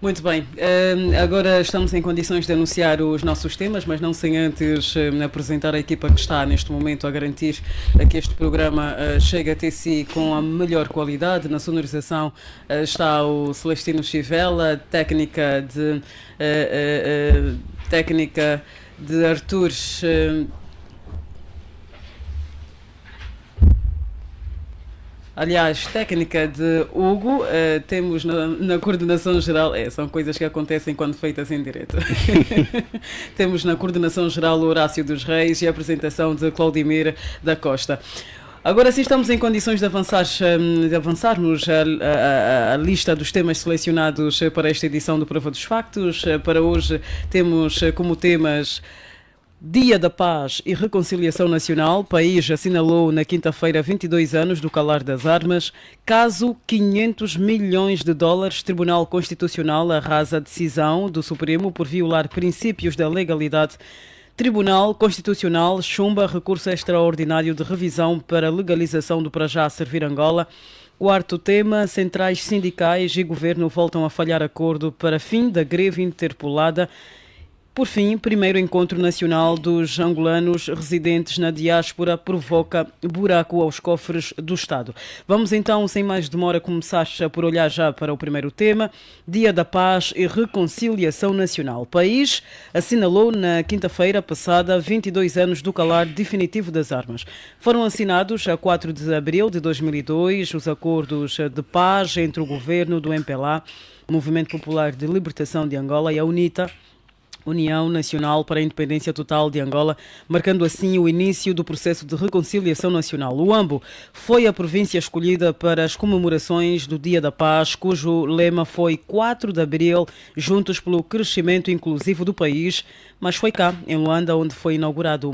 Muito bem, agora estamos em condições de anunciar os nossos temas, mas não sem antes apresentar a equipa que está neste momento a garantir que este programa chegue até si com a melhor qualidade. Na sonorização está o Celestino Chivela, técnica de Artur. Aliás, técnica de Hugo, temos na coordenação geral, são coisas que acontecem quando feitas em direto. Temos na coordenação geral o Horácio dos Reis e a apresentação de Claudimir da Costa. Agora sim estamos em condições de avançarmos a lista dos temas selecionados para esta edição do Prova dos Factos. Para hoje temos como temas: Dia da Paz e Reconciliação Nacional. País assinalou na quinta-feira 22 anos do calar das armas. Caso 500 milhões de dólares. Tribunal Constitucional arrasa a decisão do Supremo por violar princípios da legalidade. Tribunal Constitucional chumba recurso extraordinário de revisão para legalização do para já servir Angola. Quarto tema: centrais sindicais e governo voltam a falhar acordo para fim da greve interpolada. Por fim, primeiro encontro nacional dos angolanos residentes na diáspora provoca buraco aos cofres do Estado. Vamos então, sem mais demora, começar por olhar já para o primeiro tema: Dia da Paz e Reconciliação Nacional. O país assinalou na quinta-feira passada 22 anos do calar definitivo das armas. Foram assinados a 4 de abril de 2002 os acordos de paz entre o governo do MPLA, Movimento Popular de Libertação de Angola, e a UNITA, União Nacional para a Independência Total de Angola, marcando assim o início do processo de reconciliação nacional. Luambo foi a província escolhida para as comemorações do Dia da Paz, cujo lema foi 4 de Abril, juntos pelo crescimento inclusivo do país, mas foi cá, em Luanda, onde foi inaugurada,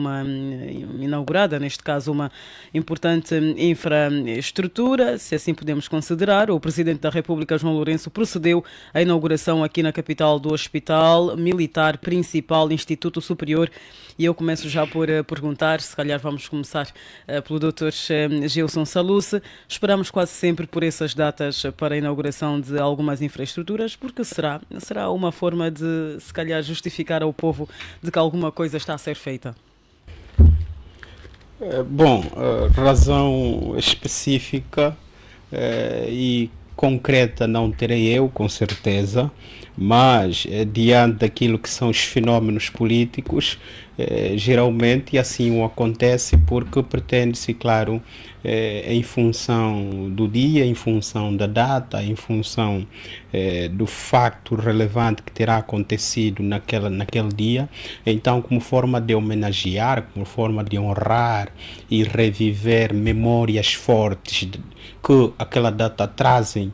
neste caso, uma importante infraestrutura, se assim podemos considerar. O Presidente da República, João Lourenço, procedeu à inauguração aqui na capital do Hospital Militar Principal, Instituto Superior. E eu começo já por perguntar, se calhar vamos começar pelo Dr. Gilson Saluce. Esperamos quase sempre por essas datas para a inauguração de algumas infraestruturas, porque será uma forma de, se calhar, justificar ao povo de que alguma coisa está a ser feita. Bom, razão específica e concreta não terei eu, com certeza, mas diante daquilo que são os fenómenos políticos, geralmente assim o acontece porque pretende-se, claro, em função do dia, em função da data, em função do facto relevante que terá acontecido naquele dia, então como forma de homenagear, como forma de honrar e reviver memórias fortes que aquela data trazem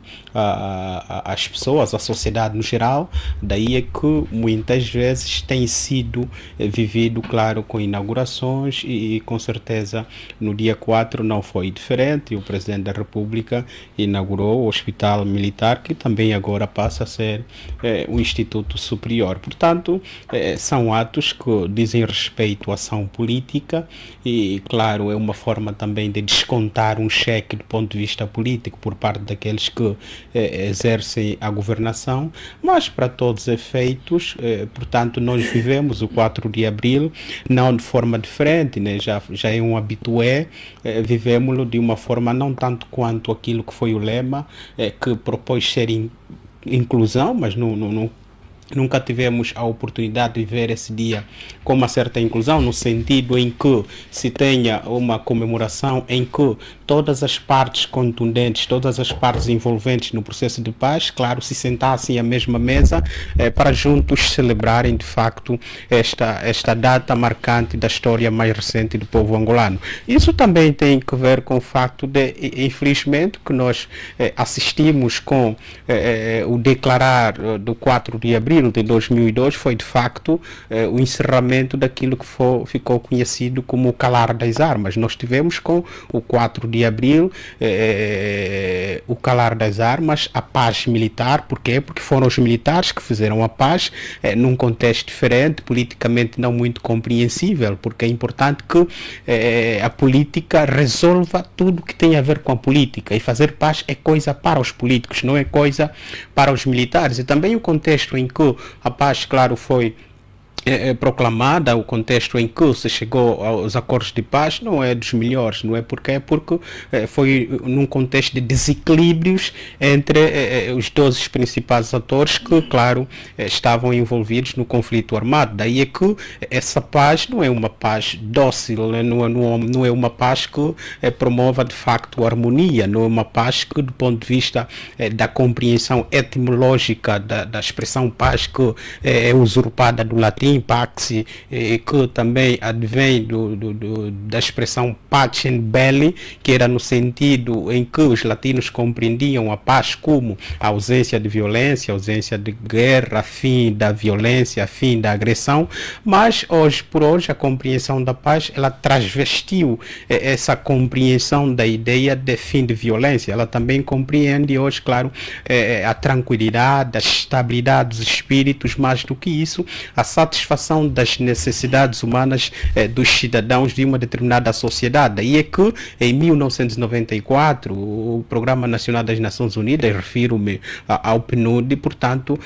às pessoas, à sociedade no geral. Daí é que muitas vezes tem sido vivido, claro, com inaugurações e com certeza no dia 4 não foi diferente. O Presidente da República inaugurou o Hospital Militar, que também agora passa a ser o Instituto Superior. Portanto, são atos que dizem respeito à ação política e, claro, é uma forma também de descontar um cheque do ponto de vista político por parte daqueles que exercem a governação, mas para todos os efeitos, portanto, nós vivemos o 4 de abril não de forma diferente, né? Já é um habitué, vivemos-lo de uma forma não tanto quanto aquilo que foi o lema, que propôs ser inclusão, mas nunca tivemos a oportunidade de ver esse dia com uma certa inclusão, no sentido em que se tenha uma comemoração em que todas as partes contundentes, todas as partes envolventes no processo de paz, claro, se sentassem à mesma mesa para juntos celebrarem de facto esta data marcante da história mais recente do povo angolano. Isso também tem que ver com o facto de, infelizmente, que nós assistimos com o declarar do 4 de abril abril de 2002 foi de facto o encerramento daquilo que ficou conhecido como o calar das armas. Nós tivemos com o 4 de abril o calar das armas, a paz militar. Por quê? Porque foram os militares que fizeram a paz num contexto diferente, politicamente não muito compreensível, porque é importante que a política resolva tudo que tem a ver com a política, e fazer paz é coisa para os políticos, não é coisa para os militares. E também o contexto em que a paz, claro, foi proclamada, o contexto em que se chegou aos acordos de paz não é dos melhores, não é? Porque foi num contexto de desequilíbrios entre os 12 principais atores que, claro, estavam envolvidos no conflito armado. Daí é que essa paz não é uma paz dócil, né? Não é uma paz que promova de facto a harmonia, não é uma paz que, do ponto de vista da compreensão etimológica da expressão paz, que é usurpada do latim pax, que também advém da expressão pacem belli, que era no sentido em que os latinos compreendiam a paz como a ausência de violência, a ausência de guerra, fim da violência, fim da agressão. Mas hoje por hoje a compreensão da paz, ela transvestiu essa compreensão da ideia de fim de violência. Ela também compreende hoje, claro, a tranquilidade, a estabilidade dos espíritos, mais do que isso, a satisfação das necessidades humanas dos cidadãos de uma determinada sociedade. E é que em 1994 o Programa Nacional das Nações Unidas, refiro-me ao PNUD, portanto,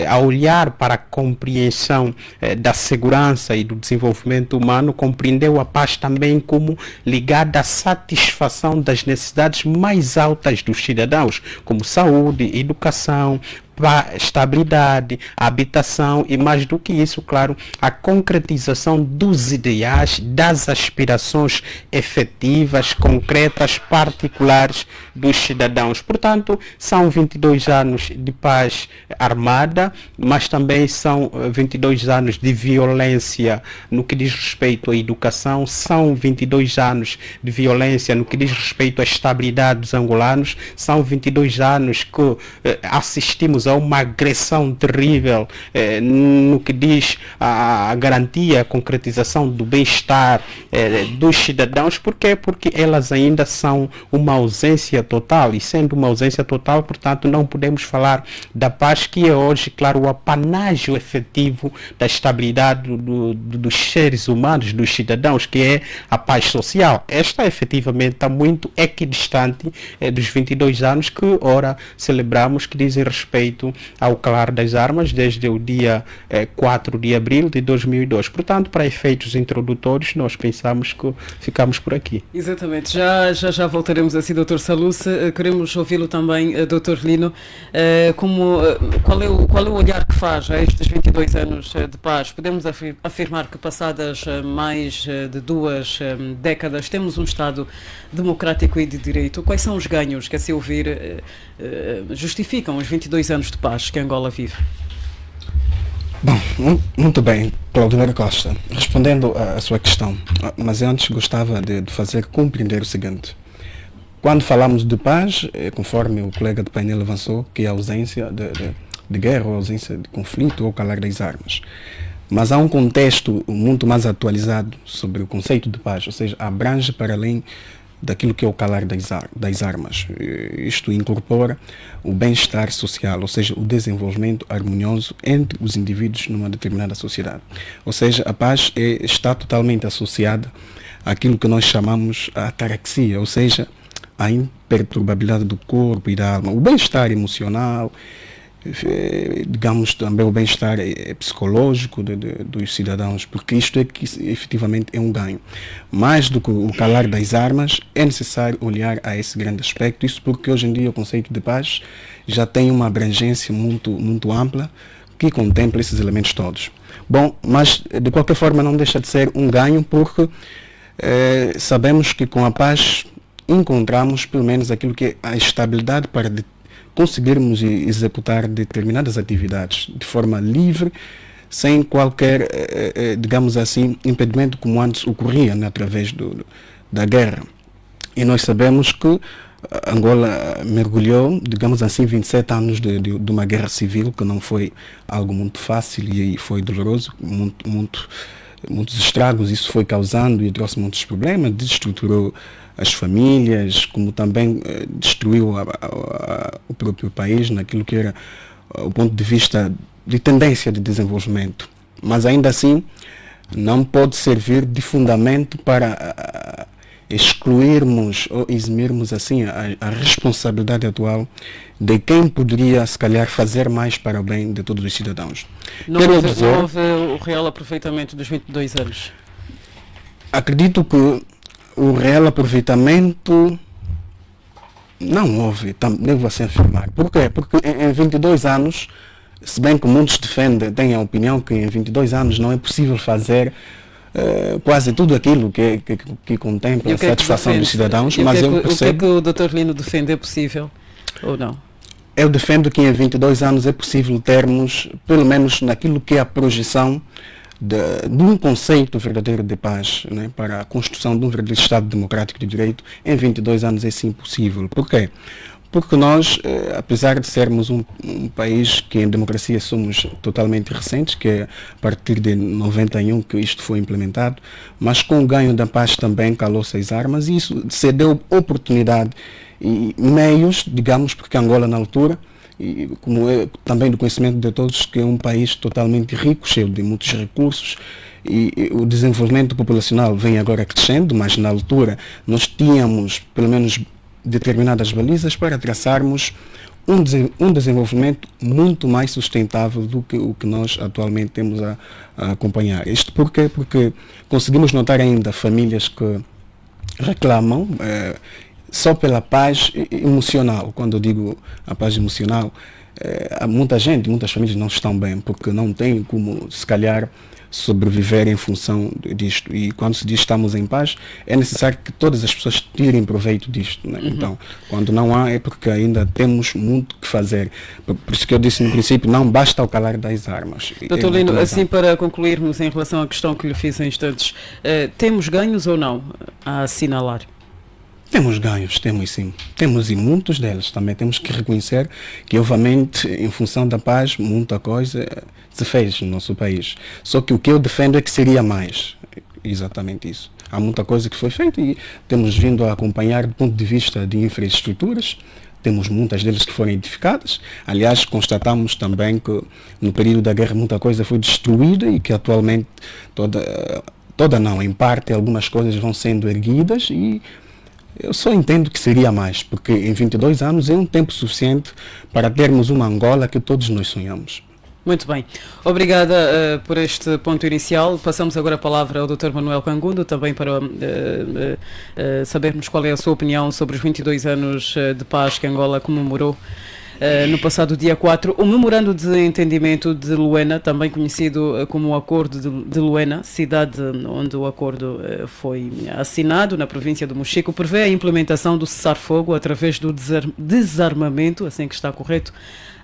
a olhar para a compreensão da segurança e do desenvolvimento humano, compreendeu a paz também como ligada à satisfação das necessidades mais altas dos cidadãos, como saúde, educação, estabilidade, habitação e, mais do que isso, claro, a concretização dos ideais, das aspirações efetivas, concretas, particulares dos cidadãos. Portanto, são 22 anos de paz armada, mas também são 22 anos de violência no que diz respeito à educação, são 22 anos de violência no que diz respeito à estabilidade dos angolanos, são 22 anos que assistimos a uma agressão terrível no que diz a garantia, a concretização do bem-estar dos cidadãos. Por quê? Porque elas ainda são uma ausência total, e sendo uma ausência total, portanto, não podemos falar da paz, que é hoje, claro, o apanágio efetivo da estabilidade dos seres humanos, dos cidadãos, que é a paz social. Esta, efetivamente, está muito equidistante dos 22 anos que, ora, celebramos, que dizem respeito ao calar das armas desde o dia 4 de abril de 2002. Portanto, para efeitos introdutórios, nós pensamos que ficamos por aqui. Exatamente. Já voltaremos assim, Dr. Saluce. Queremos ouvi-lo também, Dr. Lino. Qual é o olhar que faz a estes 22 anos de paz? Podemos afirmar que, passadas mais de 2 décadas, temos um Estado democrático e de direito. Quais são os ganhos que, a seu ver, justificam os 22 anos de paz que Angola vive? Bom, muito bem, Claudinei Costa. Respondendo à sua questão, mas antes gostava de fazer compreender o seguinte. Quando falamos de paz, conforme o colega do painel avançou, que é a ausência de guerra, ou a ausência de conflito ou calar das armas. Mas há um contexto muito mais atualizado sobre o conceito de paz, ou seja, abrange para além daquilo que é o calar das armas. Isto incorpora o bem-estar social, ou seja, o desenvolvimento harmonioso entre os indivíduos numa determinada sociedade. Ou seja, a paz está totalmente associada àquilo que nós chamamos a ataraxia, ou seja, a imperturbabilidade do corpo e da alma, o bem-estar emocional, digamos também o bem-estar psicológico dos cidadãos, porque isto é que efetivamente é um ganho. Mais do que o calar das armas, é necessário olhar a esse grande aspecto, isso porque hoje em dia o conceito de paz já tem uma abrangência muito ampla que contempla esses elementos todos. Bom, mas de qualquer forma não deixa de ser um ganho, porque sabemos que com a paz encontramos pelo menos aquilo que é a estabilidade para conseguirmos executar determinadas atividades de forma livre, sem qualquer, digamos assim, impedimento como antes ocorria, né, através da guerra. E nós sabemos que Angola mergulhou, digamos assim, 27 anos de uma guerra civil, que não foi algo muito fácil e foi doloroso, muitos estragos isso foi causando e trouxe muitos problemas, desestruturou as famílias, como também destruiu o próprio país naquilo que era o ponto de vista de tendência de desenvolvimento. Mas ainda assim não pode servir de fundamento para excluirmos ou eximirmos assim a responsabilidade atual de quem poderia se calhar fazer mais para o bem de todos os cidadãos. Não houve o real aproveitamento dos 22 anos? Acredito que o real aproveitamento não houve, devo assim afirmar. Por quê? Porque em 22 anos, se bem que muitos têm a opinião que em 22 anos não é possível fazer quase tudo aquilo que contempla a satisfação dos cidadãos, mas eu percebo... O que é que o Dr. Lino defende? É possível ou não? Eu defendo que em 22 anos é possível termos, pelo menos naquilo que é a projeção de um conceito verdadeiro de paz, né, para a construção de um verdadeiro Estado democrático de direito, em 22 anos é sim possível. Por quê? Porque nós, apesar de sermos um país que em democracia somos totalmente recentes, que é a partir de 91 que isto foi implementado, mas com o ganho da paz também calou-se as armas e isso cedeu oportunidade e meios, digamos, porque Angola na altura, e como é também do conhecimento de todos, que é um país totalmente rico, cheio de muitos recursos, e o desenvolvimento populacional vem agora crescendo, mas na altura nós tínhamos pelo menos determinadas balizas para traçarmos um desenvolvimento muito mais sustentável do que o que nós atualmente temos a acompanhar. Isto porquê? Porque conseguimos notar ainda famílias que reclamam só pela paz emocional. Quando eu digo a paz emocional, há muitas famílias não estão bem, porque não têm como, se calhar, sobreviver em função disto. E quando se diz estamos em paz, é necessário que todas as pessoas tirem proveito disto, né? Então, quando não há, é porque ainda temos muito que fazer. Por isso que eu disse no princípio, não basta o calar das armas. Doutor Lino, assim para concluirmos em relação à questão que lhe fiz em instantes, temos ganhos ou não a assinalar? Temos ganhos, temos sim. Temos e muitos deles. Também temos que reconhecer que, obviamente, em função da paz, muita coisa se fez no nosso país. Só que o que eu defendo é que seria mais. Exatamente isso. Há muita coisa que foi feita e temos vindo a acompanhar do ponto de vista de infraestruturas. Temos muitas delas que foram edificadas. Aliás, constatamos também que no período da guerra muita coisa foi destruída e que atualmente toda não, em parte, algumas coisas vão sendo erguidas e eu só entendo que seria mais, porque em 22 anos é um tempo suficiente para termos uma Angola que todos nós sonhamos. Muito bem. Obrigada por este ponto inicial. Passamos agora a palavra ao Dr. Manuel Cangundo, também para sabermos qual é a sua opinião sobre os 22 anos de paz que Angola comemorou no passado dia 4, o Memorando de Entendimento de Luena, também conhecido como o Acordo de Luena, cidade onde o acordo foi assinado, na província do Mochico, prevê a implementação do cessar-fogo através do desarmamento, assim que está correto,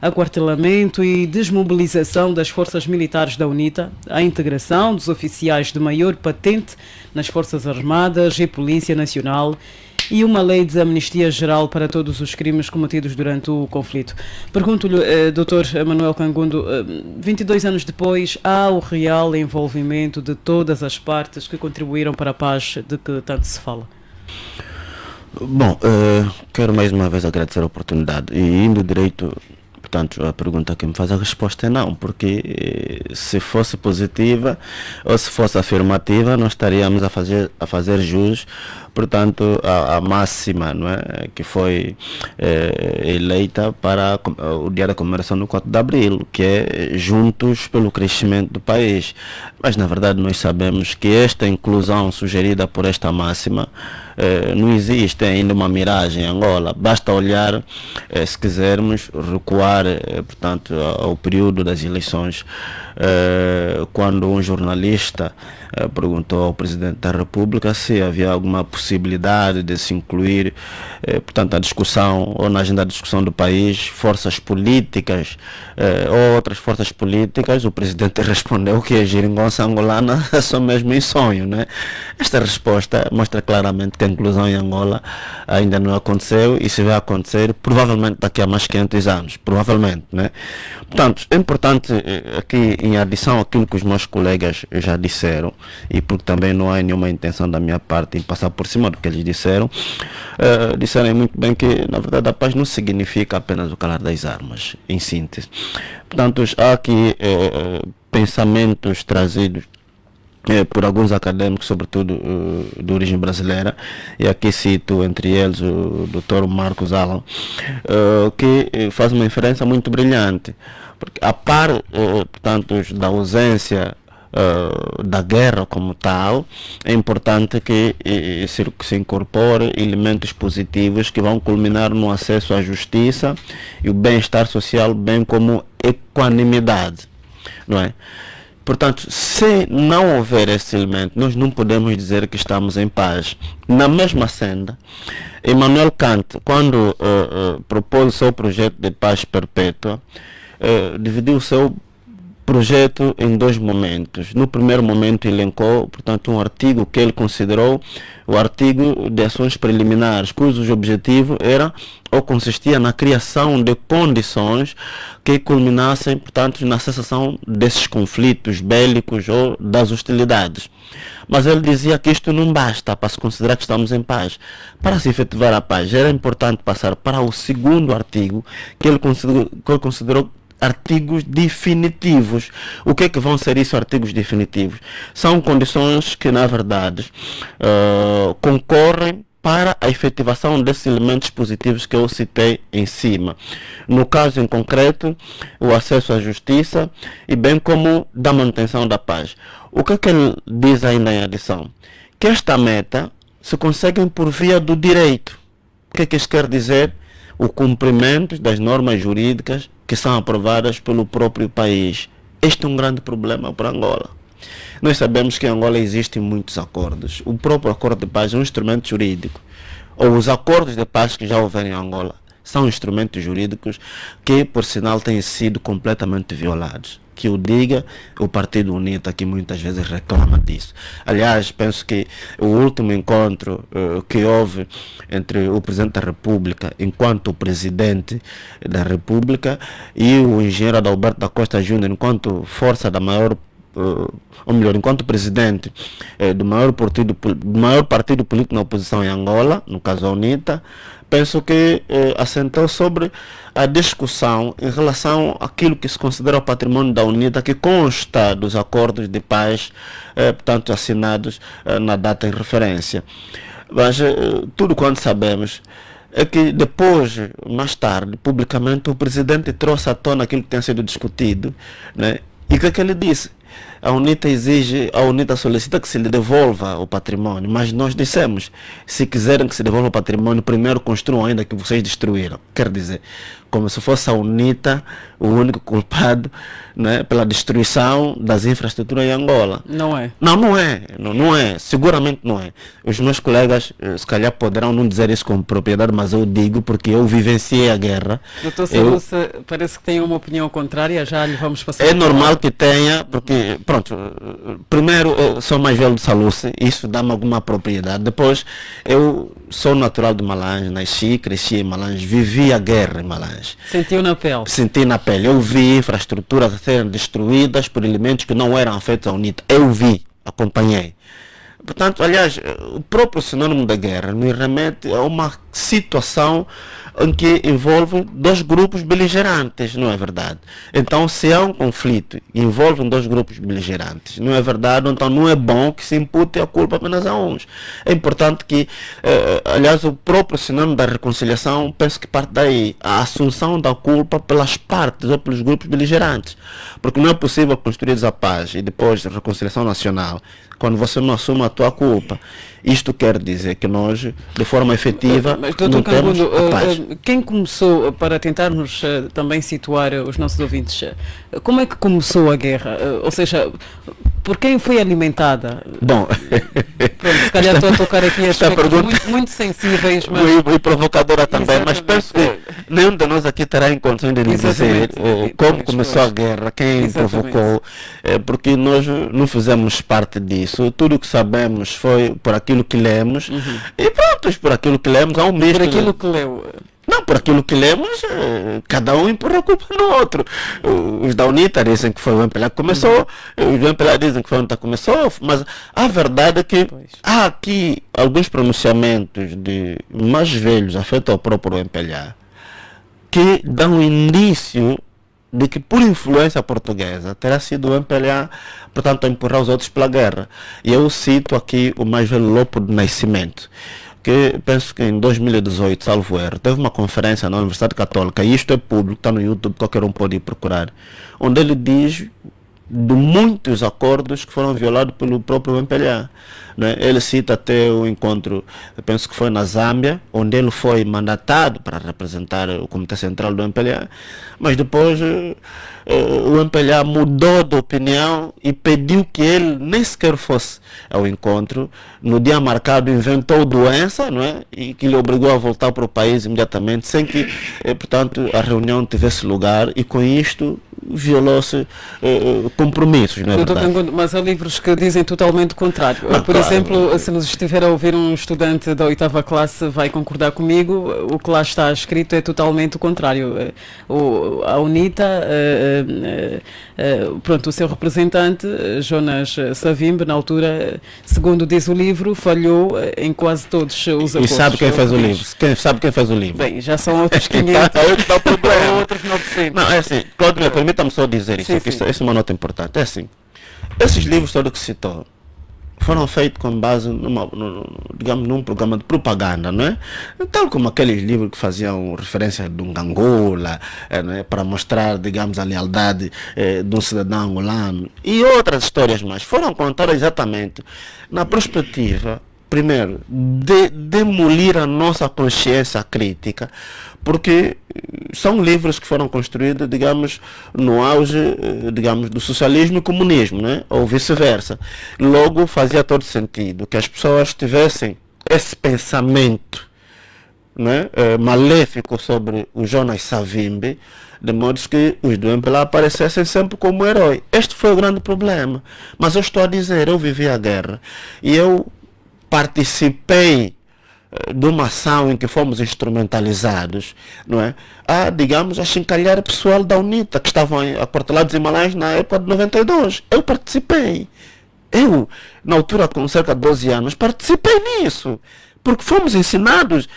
aquartelamento e desmobilização das forças militares da UNITA, a integração dos oficiais de maior patente nas Forças Armadas e Polícia Nacional e uma lei de amnistia geral para todos os crimes cometidos durante o conflito. Pergunto-lhe, Dr. Manuel Cangundo, 22 anos depois, há o real envolvimento de todas as partes que contribuíram para a paz de que tanto se fala? Bom, quero mais uma vez agradecer a oportunidade e indo direito. Portanto, a pergunta que me faz a resposta é não, porque se fosse positiva ou se fosse afirmativa, nós estaríamos a fazer jus, portanto, a máxima, não é, que foi eleita para o dia da comemoração do 4 de Abril, que é juntos pelo crescimento do país. Mas, na verdade, nós sabemos que esta inclusão sugerida por esta máxima não existe ainda uma miragem em Angola. Basta olhar, se quisermos, recuar, portanto, ao período das eleições, quando um jornalista perguntou ao Presidente da República se havia alguma possibilidade de se incluir, portanto, na discussão ou na agenda de discussão do país, forças políticas ou outras forças políticas. O Presidente respondeu que a geringonça angolana é só mesmo em sonho, né? Esta resposta mostra claramente que a inclusão em Angola ainda não aconteceu, e se vai acontecer provavelmente daqui a mais 500 anos, provavelmente, né? Portanto, é importante aqui, em adição àquilo que os meus colegas já disseram, e porque também não há nenhuma intenção da minha parte em passar por cima do que eles disseram, disseram muito bem que, na verdade, a paz não significa apenas o calar das armas, em síntese. Portanto, há aqui pensamentos trazidos por alguns académicos, sobretudo de origem brasileira, e aqui cito entre eles o Dr. Marcos Allan, que faz uma inferência muito brilhante, porque a par, portanto, da ausência da guerra como tal, é importante que se incorpore elementos positivos que vão culminar no acesso à justiça e o bem-estar social, bem como equanimidade, não é? Portanto, se não houver esse elemento, nós não podemos dizer que estamos em paz. Na mesma senda, Immanuel Kant, quando propôs o seu projeto de paz perpétua, dividiu o seu projeto em dois momentos. No primeiro momento elencou, portanto, um artigo que ele considerou o artigo de ações preliminares, cujo objetivo era ou consistia na criação de condições que culminassem, portanto, na cessação desses conflitos bélicos ou das hostilidades. Mas ele dizia que isto não basta para se considerar que estamos em paz. Para se efetivar a paz, era importante passar para o segundo artigo, que ele considerou artigos definitivos. O que é que vão ser isso, artigos definitivos? São condições que, na verdade, concorrem para a efetivação desses elementos positivos que eu citei em cima. No caso em concreto, o acesso à justiça e bem como da manutenção da paz. O que é que ele diz ainda em adição? Que esta meta se consegue por via do direito. O que é que isso quer dizer? O cumprimento das normas jurídicas que são aprovadas pelo próprio país. Este é um grande problema para Angola. Nós sabemos que em Angola existem muitos acordos. O próprio acordo de paz é um instrumento jurídico. Ou os acordos de paz que já houveram em Angola são instrumentos jurídicos que, por sinal, têm sido completamente violados. Que o diga o Partido UNITA, que muitas vezes reclama disso. Aliás, penso que o último encontro que houve entre o Presidente da República, enquanto Presidente da República, e o engenheiro Adalberto da Costa Júnior, enquanto força da maior, ou melhor, enquanto presidente do maior partido político na oposição em Angola, no caso a UNITA, penso que assentou sobre a discussão em relação àquilo que se considera o patrimônio da UNITA, que consta dos acordos de paz, portanto, assinados na data em referência. Mas tudo quanto sabemos é que depois, mais tarde, publicamente, o presidente trouxe à tona aquilo que tem sido discutido, né? E o que é que ele disse? A UNITA solicita que se lhe devolva o patrimônio, mas nós dissemos, se quiserem que se devolva o patrimônio, primeiro construam ainda que vocês destruíram. Quer dizer, como se fosse a UNITA o único culpado, né, pela destruição das infraestruturas em Angola. Não é? Não é. Não é. Seguramente não é. Os meus colegas, se calhar, poderão não dizer isso com propriedade, mas eu digo porque eu vivenciei a guerra. Doutor Saluce, parece que tem uma opinião contrária, já lhe vamos passar. É normal que tenha, porque, pronto, primeiro, eu sou mais velho de Saluce, isso dá-me alguma propriedade. Depois, eu sou natural de Malange, nasci, cresci em Malange, vivi a guerra em Malange. Sentiu na pele? Senti na pele. Eu vi infraestruturas a serem destruídas por elementos que não eram afetos à UNITA. Eu vi, acompanhei. Portanto, aliás, o próprio sinônimo da guerra me remete a uma situação em que envolve dois grupos beligerantes, não é verdade? Então, se há um conflito e envolve dois grupos beligerantes, não é verdade? Então, não é bom que se impute a culpa apenas a uns. É importante que, aliás, o próprio sinônimo da reconciliação, penso que parte daí, a assunção da culpa pelas partes ou pelos grupos beligerantes. Porque não é possível construir a paz e depois a reconciliação nacional quando você não assume a tua culpa. Isto quer dizer que nós, de forma efetiva, Mas, Dr. não temos Cangundo, a paz. quem começou, para tentarmos também situar os nossos ouvintes, como é que começou a guerra? Ou seja, por quem foi alimentada? Bom, Pronto, se calhar estou a tocar aqui esta aspectos pergunta muito sensíveis, mas... e provocadora também, mas Exatamente. penso que nenhum de nós aqui terá em condições de lhe dizer Exatamente. como Pois, começou pois. a guerra, quem Exatamente. provocou, porque nós não fizemos parte disso. Tudo o que sabemos foi por aquilo que lemos e pronto, por aquilo que lemos há um misto. Por aquilo que leu. Não, por aquilo que lemos, cada um empurra a culpa no outro. Os da UNITA dizem que foi o MPLA que começou, os do MPLA dizem que foi o UNITA que começou, mas a verdade é que Pois. há aqui alguns pronunciamentos de mais velhos afetos ao próprio MPLA que dão indício de que por influência portuguesa terá sido o MPLA, portanto, a empurrar os outros pela guerra. E eu cito aqui o mais velho Lopo do Nascimento, que penso que em 2018, salvo erro, teve uma conferência na Universidade Católica, e isto é público, está no YouTube, qualquer um pode ir procurar, onde ele diz de muitos acordos que foram violados pelo próprio MPLA. Né? Ele cita até o encontro, eu penso que foi na Zâmbia, onde ele foi mandatado para representar o Comitê Central do MPLA, mas depois o MPLA mudou de opinião e pediu que ele nem sequer fosse ao encontro. No dia marcado inventou doença, não é? E que lhe obrigou a voltar para o país imediatamente, sem que, portanto, a reunião tivesse lugar, e com isto violou-se compromissos, não é Doutor verdade? Cangundo, mas há livros que dizem totalmente o contrário. Ah, Por claro. exemplo, se nos estiver a ouvir um estudante da 8ª classe, vai concordar comigo, o que lá está escrito é totalmente o contrário. A UNITA, pronto, o seu representante, Jonas Savimbi, na altura, segundo diz o livro, falhou em quase todos os E acordos. sabe quem fez o livro? Sabe quem fez o livro? Bem, já são outros 500, Aí que está o problema. outros 900. Não, é assim, Cláudio, permita-me só dizer isso, Sim, aqui, sim. isso é uma nota importante. É assim, esses livros todos que citou foram feitos com base digamos, num programa de propaganda, não é? Tal como aqueles livros que faziam referência de um Angola, não é? Para mostrar, digamos, a lealdade de um cidadão angolano, e outras histórias mais, foram contadas exatamente na perspectiva, primeiro, de demolir a nossa consciência crítica, porque são livros que foram construídos, digamos, no auge, digamos, do socialismo e comunismo, né? Ou vice-versa. Logo, fazia todo sentido que as pessoas tivessem esse pensamento, né, maléfico sobre o Jonas Savimbi, de modo que os do MPLA aparecessem sempre como herói. Este foi o grande problema. Mas eu estou a dizer, eu vivi a guerra e eu participei de uma ação em que fomos instrumentalizados, não é? Digamos, a chincalhar pessoal da UNITA, que estavam a cortar dos Himalaias na época de 92. Eu participei. Eu, na altura, com cerca de 12 anos, participei nisso. Porque fomos ensinados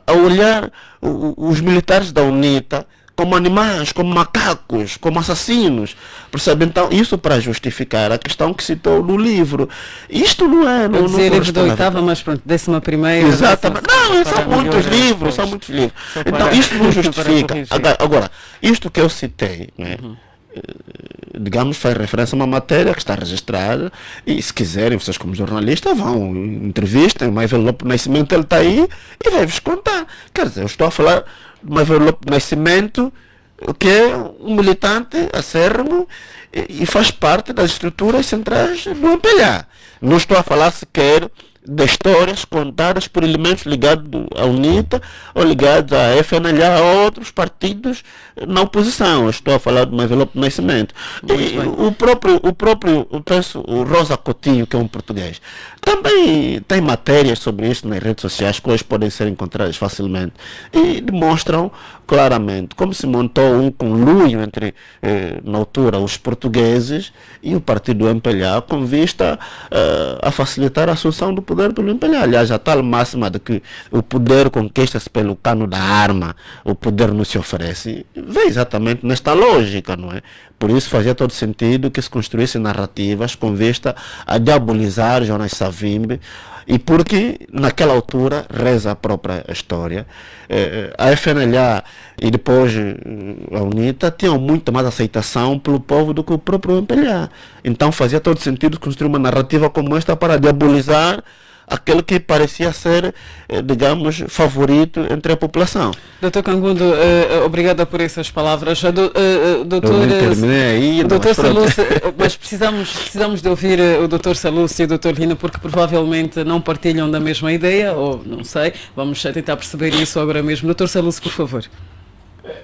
a olhar os militares da UNITA como animais, como macacos, como assassinos, percebe? Então, isso para justificar a questão que citou no livro. Isto não é... Eu dizia livro da corresponde à 8ª, mas pronto, 11ª... Exatamente. Não, são muitos livros, são muitos livros. Então, isto não justifica. Agora, isto que eu citei, né? Digamos, faz referência a uma matéria que está registrada, e se quiserem, vocês como jornalistas vão, entrevistem, mas o Lopo Nascimento, ele está aí e vai-vos contar. Quer dizer, eu estou a falar de Maivelo Lopo Nascimento, que é um militante acérrimo e faz parte das estruturas centrais do MPLA. Não estou a falar sequer de histórias contadas por elementos ligados à UNITA ou ligados à FNLA ou a outros partidos na oposição. Eu estou a falar do Maivelo Lopo Nascimento. E o próprio, eu penso, o Rosa Coutinho, que é um português, também tem matérias sobre isso nas redes sociais que hoje podem ser encontradas facilmente e demonstram claramente como se montou um conluio entre, na altura, os portugueses e o partido do MPLA com vista a facilitar a assunção do poder pelo MPLA. Aliás, a tal máxima de que o poder conquista-se pelo cano da arma, o poder não se oferece, vem exatamente nesta lógica, não é? Por isso fazia todo sentido que se construíssem narrativas com vista a diabolizar Jonas Savimbi, e porque naquela altura, reza a própria história, a FNLA e depois a UNITA tinham muito mais aceitação pelo povo do que o próprio MPLA. Então fazia todo sentido construir uma narrativa como esta para diabolizar aquele que parecia ser, digamos, favorito entre a população. Dr. Kangundo, obrigada por essas palavras. Eu nem terminei ainda, Dr. Salúcio, mas precisamos de ouvir o Dr. Salúcio e o Dr. Lina, porque provavelmente não partilham da mesma ideia, ou não sei, vamos tentar perceber isso agora mesmo. Dr. Salúcio, por favor.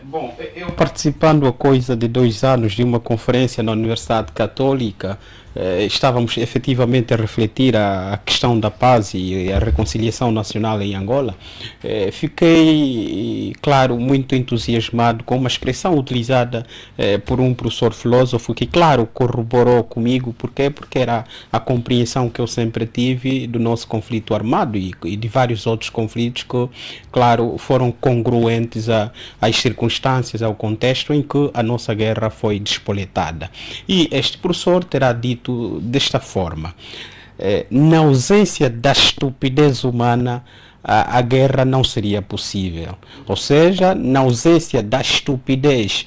Bom, eu participando há coisa de 2 anos de uma conferência na Universidade Católica, estávamos efetivamente a refletir a questão da paz e a reconciliação nacional em Angola. Fiquei, claro, muito entusiasmado com uma expressão utilizada por um professor filósofo que, claro, corroborou comigo. Porque era a compreensão que eu sempre tive do nosso conflito armado e de vários outros conflitos que, claro, foram congruentes às circunstâncias, ao contexto em que a nossa guerra foi despoletada. E este professor terá dito desta forma: na ausência da estupidez humana, a guerra não seria possível. Ou seja, na ausência da estupidez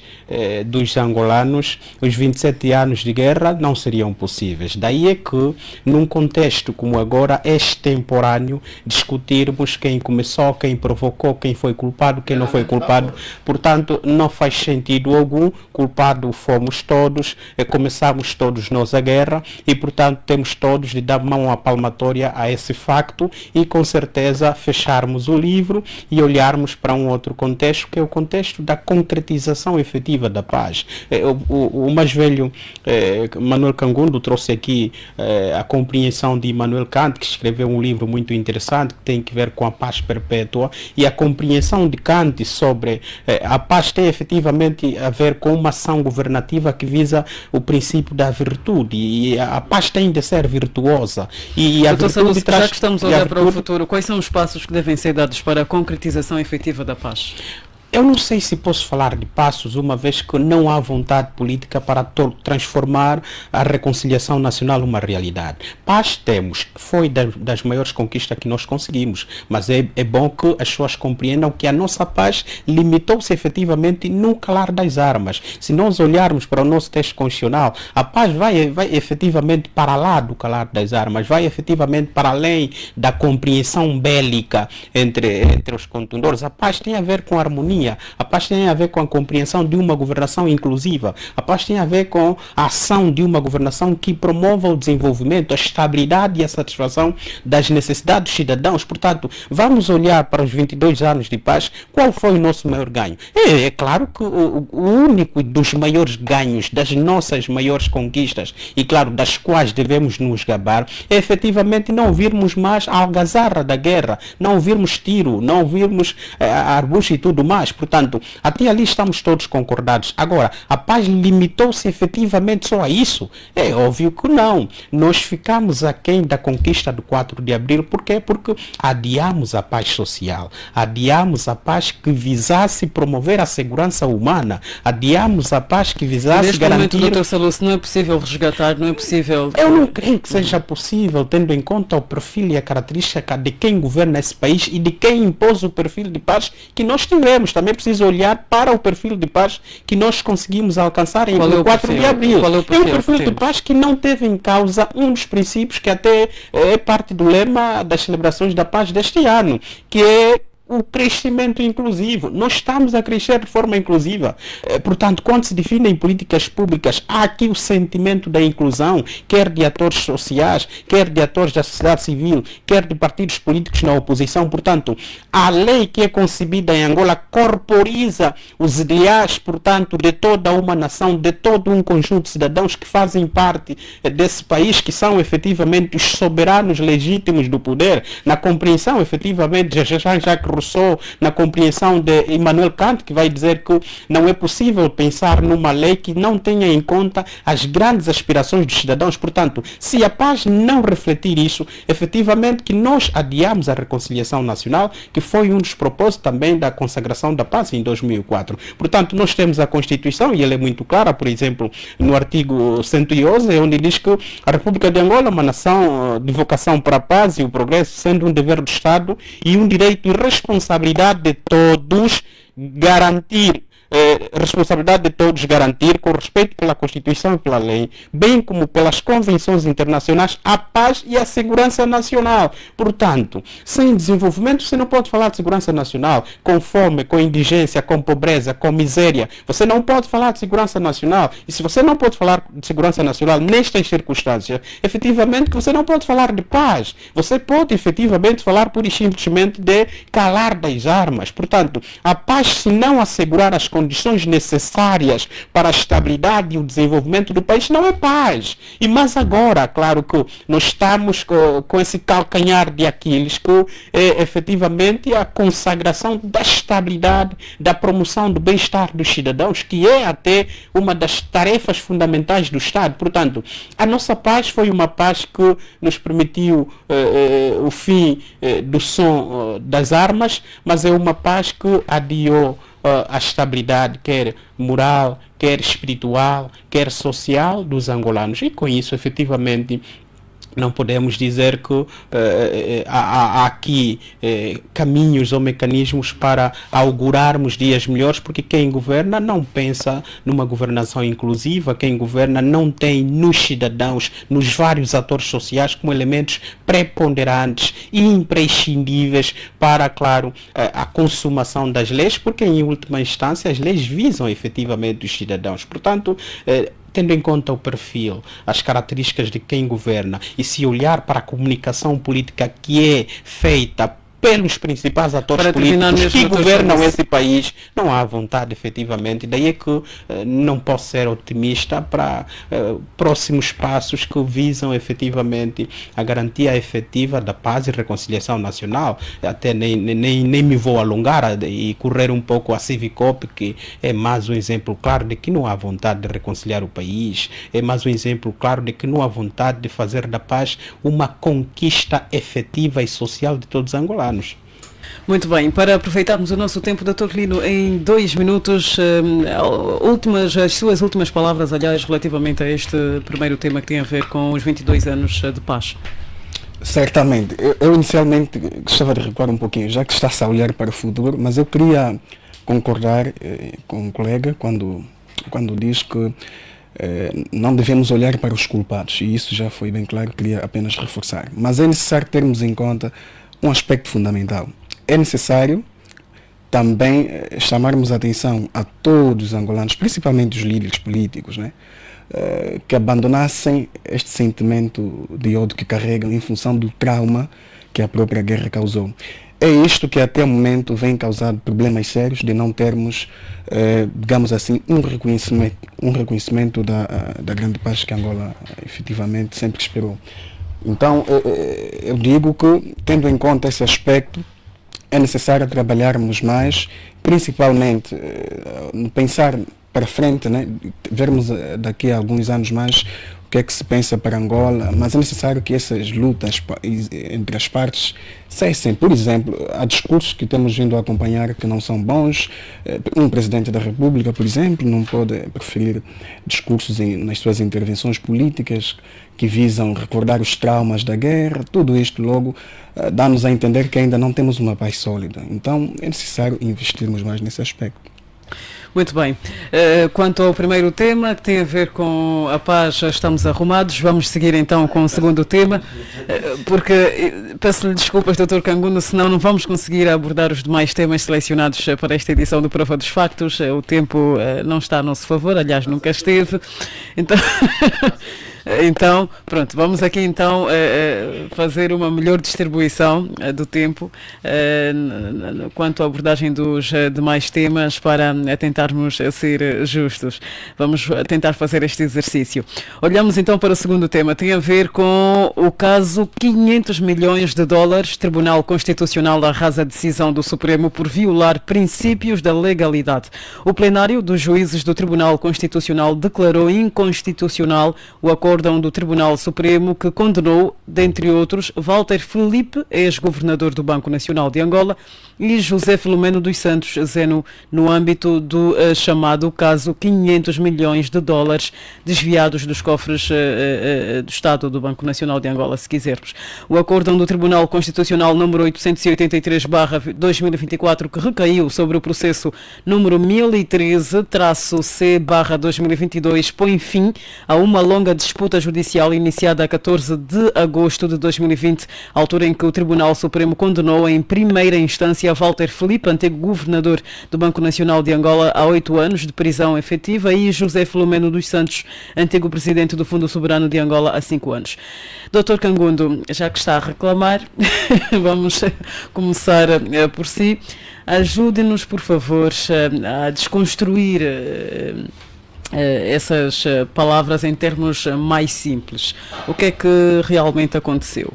dos angolanos, os 27 anos de guerra não seriam possíveis. Daí é que, num contexto como agora, extemporâneo, discutirmos quem começou, quem provocou, quem foi culpado, quem não foi culpado. Portanto, não faz sentido algum. Culpado fomos todos, começamos todos nós a guerra e, portanto, temos todos de dar mão à palmatória a esse facto e, com certeza, fecharmos o livro e olharmos para um outro contexto, que é o contexto da concretização efetiva da paz. O mais velho, Manuel Kangundo, trouxe aqui a compreensão de Immanuel Kant, que escreveu um livro muito interessante que tem que ver com a paz perpétua, e a compreensão de Kant sobre a paz tem efetivamente a ver com uma ação governativa que visa o princípio da virtude, e a paz tem de ser virtuosa. E a virtude Salúcio, traz, já que estamos a olhar para o futuro, quais são os passos que devem ser dados para a concretização efetiva da paz? Eu não sei se posso falar de passos, uma vez que não há vontade política para transformar a reconciliação nacional numa realidade. Paz temos, foi das maiores conquistas que nós conseguimos, mas é bom que as pessoas compreendam que a nossa paz limitou-se efetivamente no calar das armas. Se nós olharmos para o nosso texto constitucional, a paz vai efetivamente para lá do calar das armas, vai efetivamente para além da compreensão bélica entre os contendores. A paz tem a ver com a harmonia. A paz tem a ver com a compreensão de uma governação inclusiva. A paz tem a ver com a ação de uma governação que promova o desenvolvimento, a estabilidade e a satisfação das necessidades dos cidadãos. Portanto, vamos olhar para os 22 anos de paz. Qual foi o nosso maior ganho? É claro que o único dos maiores ganhos, das nossas maiores conquistas, e claro, das quais devemos nos gabar, é efetivamente não virmos mais a algazarra da guerra, não virmos tiro, não virmos arbusto e tudo mais. Portanto, até ali estamos todos concordados. Agora, a paz limitou-se efetivamente só a isso? É óbvio que não. Nós ficamos aquém da conquista do 4 de abril. Por quê? Porque adiamos a paz social, adiamos a paz que visasse promover a segurança humana, adiamos a paz que visasse garantir... Neste momento, Dr. Salúcio, não é possível resgatar, não é possível... Eu não creio que seja possível, tendo em conta o perfil e a característica de quem governa esse país e de quem impôs o perfil de paz que nós tivemos. Também é preciso olhar para o perfil de paz que nós conseguimos alcançar em 4 de abril. É um perfil de paz que não teve em causa um dos princípios que até é parte do lema das celebrações da paz deste ano, que é o crescimento inclusivo. Nós estamos a crescer de forma inclusiva. Portanto, quando se definem políticas públicas, há aqui o sentimento da inclusão, quer de atores sociais, quer de atores da sociedade civil, quer de partidos políticos na oposição. Portanto, a lei que é concebida em Angola corporiza os ideais, portanto, de toda uma nação, de todo um conjunto de cidadãos que fazem parte desse país, que são efetivamente os soberanos legítimos do poder, na compreensão efetivamente de Jean-Jacques Rousseau, na compreensão de Immanuel Kant, que vai dizer que não é possível pensar numa lei que não tenha em conta as grandes aspirações dos cidadãos. Portanto, se a paz não refletir isso, efetivamente que nós adiamos a reconciliação nacional, que foi um dos propósitos também da consagração da paz em 2004. Portanto, nós temos a Constituição, e ela é muito clara, por exemplo, no artigo 111, onde diz que a República de Angola é uma nação de vocação para a paz e o progresso, sendo um dever do Estado e um direito e responsabilidade de todos garantir responsabilidade de todos garantir, com respeito pela Constituição e pela lei, bem como pelas convenções internacionais, a paz e a segurança nacional. Portanto, sem desenvolvimento você não pode falar de segurança nacional. Com fome, com indigência, com pobreza, com miséria, você não pode falar de segurança nacional. E se você não pode falar de segurança nacional nestas circunstâncias, efetivamente você não pode falar de paz. Você pode efetivamente falar pura e simplesmente de calar das armas. Portanto, a paz, se não assegurar as condições necessárias para a estabilidade e o desenvolvimento do país, não é paz. E mais agora, claro que nós estamos com esse calcanhar de Aquiles, que é efetivamente a consagração da estabilidade, da promoção do bem-estar dos cidadãos, que é até uma das tarefas fundamentais do Estado. Portanto, a nossa paz foi uma paz que nos permitiu o fim do som das armas, mas é uma paz que adiou a estabilidade, quer moral, quer espiritual, quer social dos angolanos. E com isso, efetivamente, não podemos dizer que há aqui caminhos ou mecanismos para augurarmos dias melhores, porque quem governa não pensa numa governação inclusiva, quem governa não tem nos cidadãos, nos vários atores sociais, como elementos preponderantes e imprescindíveis para, claro, a consumação das leis, porque em última instância as leis visam efetivamente os cidadãos. Portanto, tendo em conta o perfil, as características de quem governa, e se olhar para a comunicação política que é feita pelos principais atores políticos que governam esse país, não há vontade efetivamente. Daí é que não posso ser otimista para próximos passos que visam efetivamente a garantia efetiva da paz e reconciliação nacional. Até nem me vou alongar e correr um pouco a Civicop, que é mais um exemplo claro de que não há vontade de reconciliar o país, é mais um exemplo claro de que não há vontade de fazer da paz uma conquista efetiva e social de todos os angolanos. Muito bem, para aproveitarmos o nosso tempo, Dr. Lino, em 2 minutos, as suas últimas palavras, aliás, relativamente a este primeiro tema que tem a ver com os 22 anos de paz. Certamente. Eu inicialmente gostava de recuar um pouquinho, já que está-se a olhar para o futuro, mas eu queria concordar com um colega quando diz que não devemos olhar para os culpados, e isso já foi bem claro, queria apenas reforçar. Mas é necessário termos em conta um aspecto fundamental. É necessário também chamarmos a atenção a todos os angolanos, principalmente os líderes políticos, né, que abandonassem este sentimento de ódio que carregam em função do trauma que a própria guerra causou. É isto que até o momento vem causar problemas sérios de não termos, digamos assim, um reconhecimento da grande paz que Angola efetivamente sempre esperou. Então, eu digo que, tendo em conta esse aspecto, é necessário trabalharmos mais, principalmente no pensar para frente, né? Vermos daqui a alguns anos mais o que é que se pensa para Angola, mas é necessário que essas lutas entre as partes cessem. Por exemplo, há discursos que temos vindo a acompanhar que não são bons. Um presidente da República, por exemplo, não pode preferir discursos nas suas intervenções políticas que visam recordar os traumas da guerra. Tudo isto logo dá-nos a entender que ainda não temos uma paz sólida. Então é necessário investirmos mais nesse aspecto. Muito bem. Quanto ao primeiro tema, que tem a ver com a paz, já estamos arrumados. Vamos seguir então com o segundo tema, porque peço-lhe desculpas, Dr. Canguno, senão não vamos conseguir abordar os demais temas selecionados para esta edição do Prova dos Factos. O tempo não está a nosso favor, aliás, nunca esteve. Então, pronto, vamos aqui então fazer uma melhor distribuição do tempo quanto à abordagem dos demais temas para tentarmos ser justos. Vamos tentar fazer este exercício. Olhamos então para o segundo tema, tem a ver com o caso 500 milhões de dólares. Tribunal Constitucional arrasa a decisão do Supremo por violar princípios da legalidade. O plenário dos juízes do Tribunal Constitucional declarou inconstitucional o acordo acórdão do Tribunal Supremo que condenou, dentre outros, Walter Felipe, ex-governador do Banco Nacional de Angola, e José Filomeno dos Santos Zeno, no âmbito do chamado caso 500 milhões de dólares desviados dos cofres do Estado do Banco Nacional de Angola, se quisermos. O acórdão do Tribunal Constitucional número 883/2024, que recaiu sobre o processo número 1013-C/2022, põe fim a uma longa disputa judicial iniciada a 14 de agosto de 2020, altura em que o Tribunal Supremo condenou em primeira instância Walter Felipe, antigo governador do Banco Nacional de Angola, a 8 anos de prisão efetiva, e José Filomeno dos Santos, antigo presidente do Fundo Soberano de Angola, a 5 anos. Dr. Kangondo, já que está a reclamar, vamos começar por si. Ajude-nos, por favor, a desconstruir essas palavras em termos mais simples. O que é que realmente aconteceu?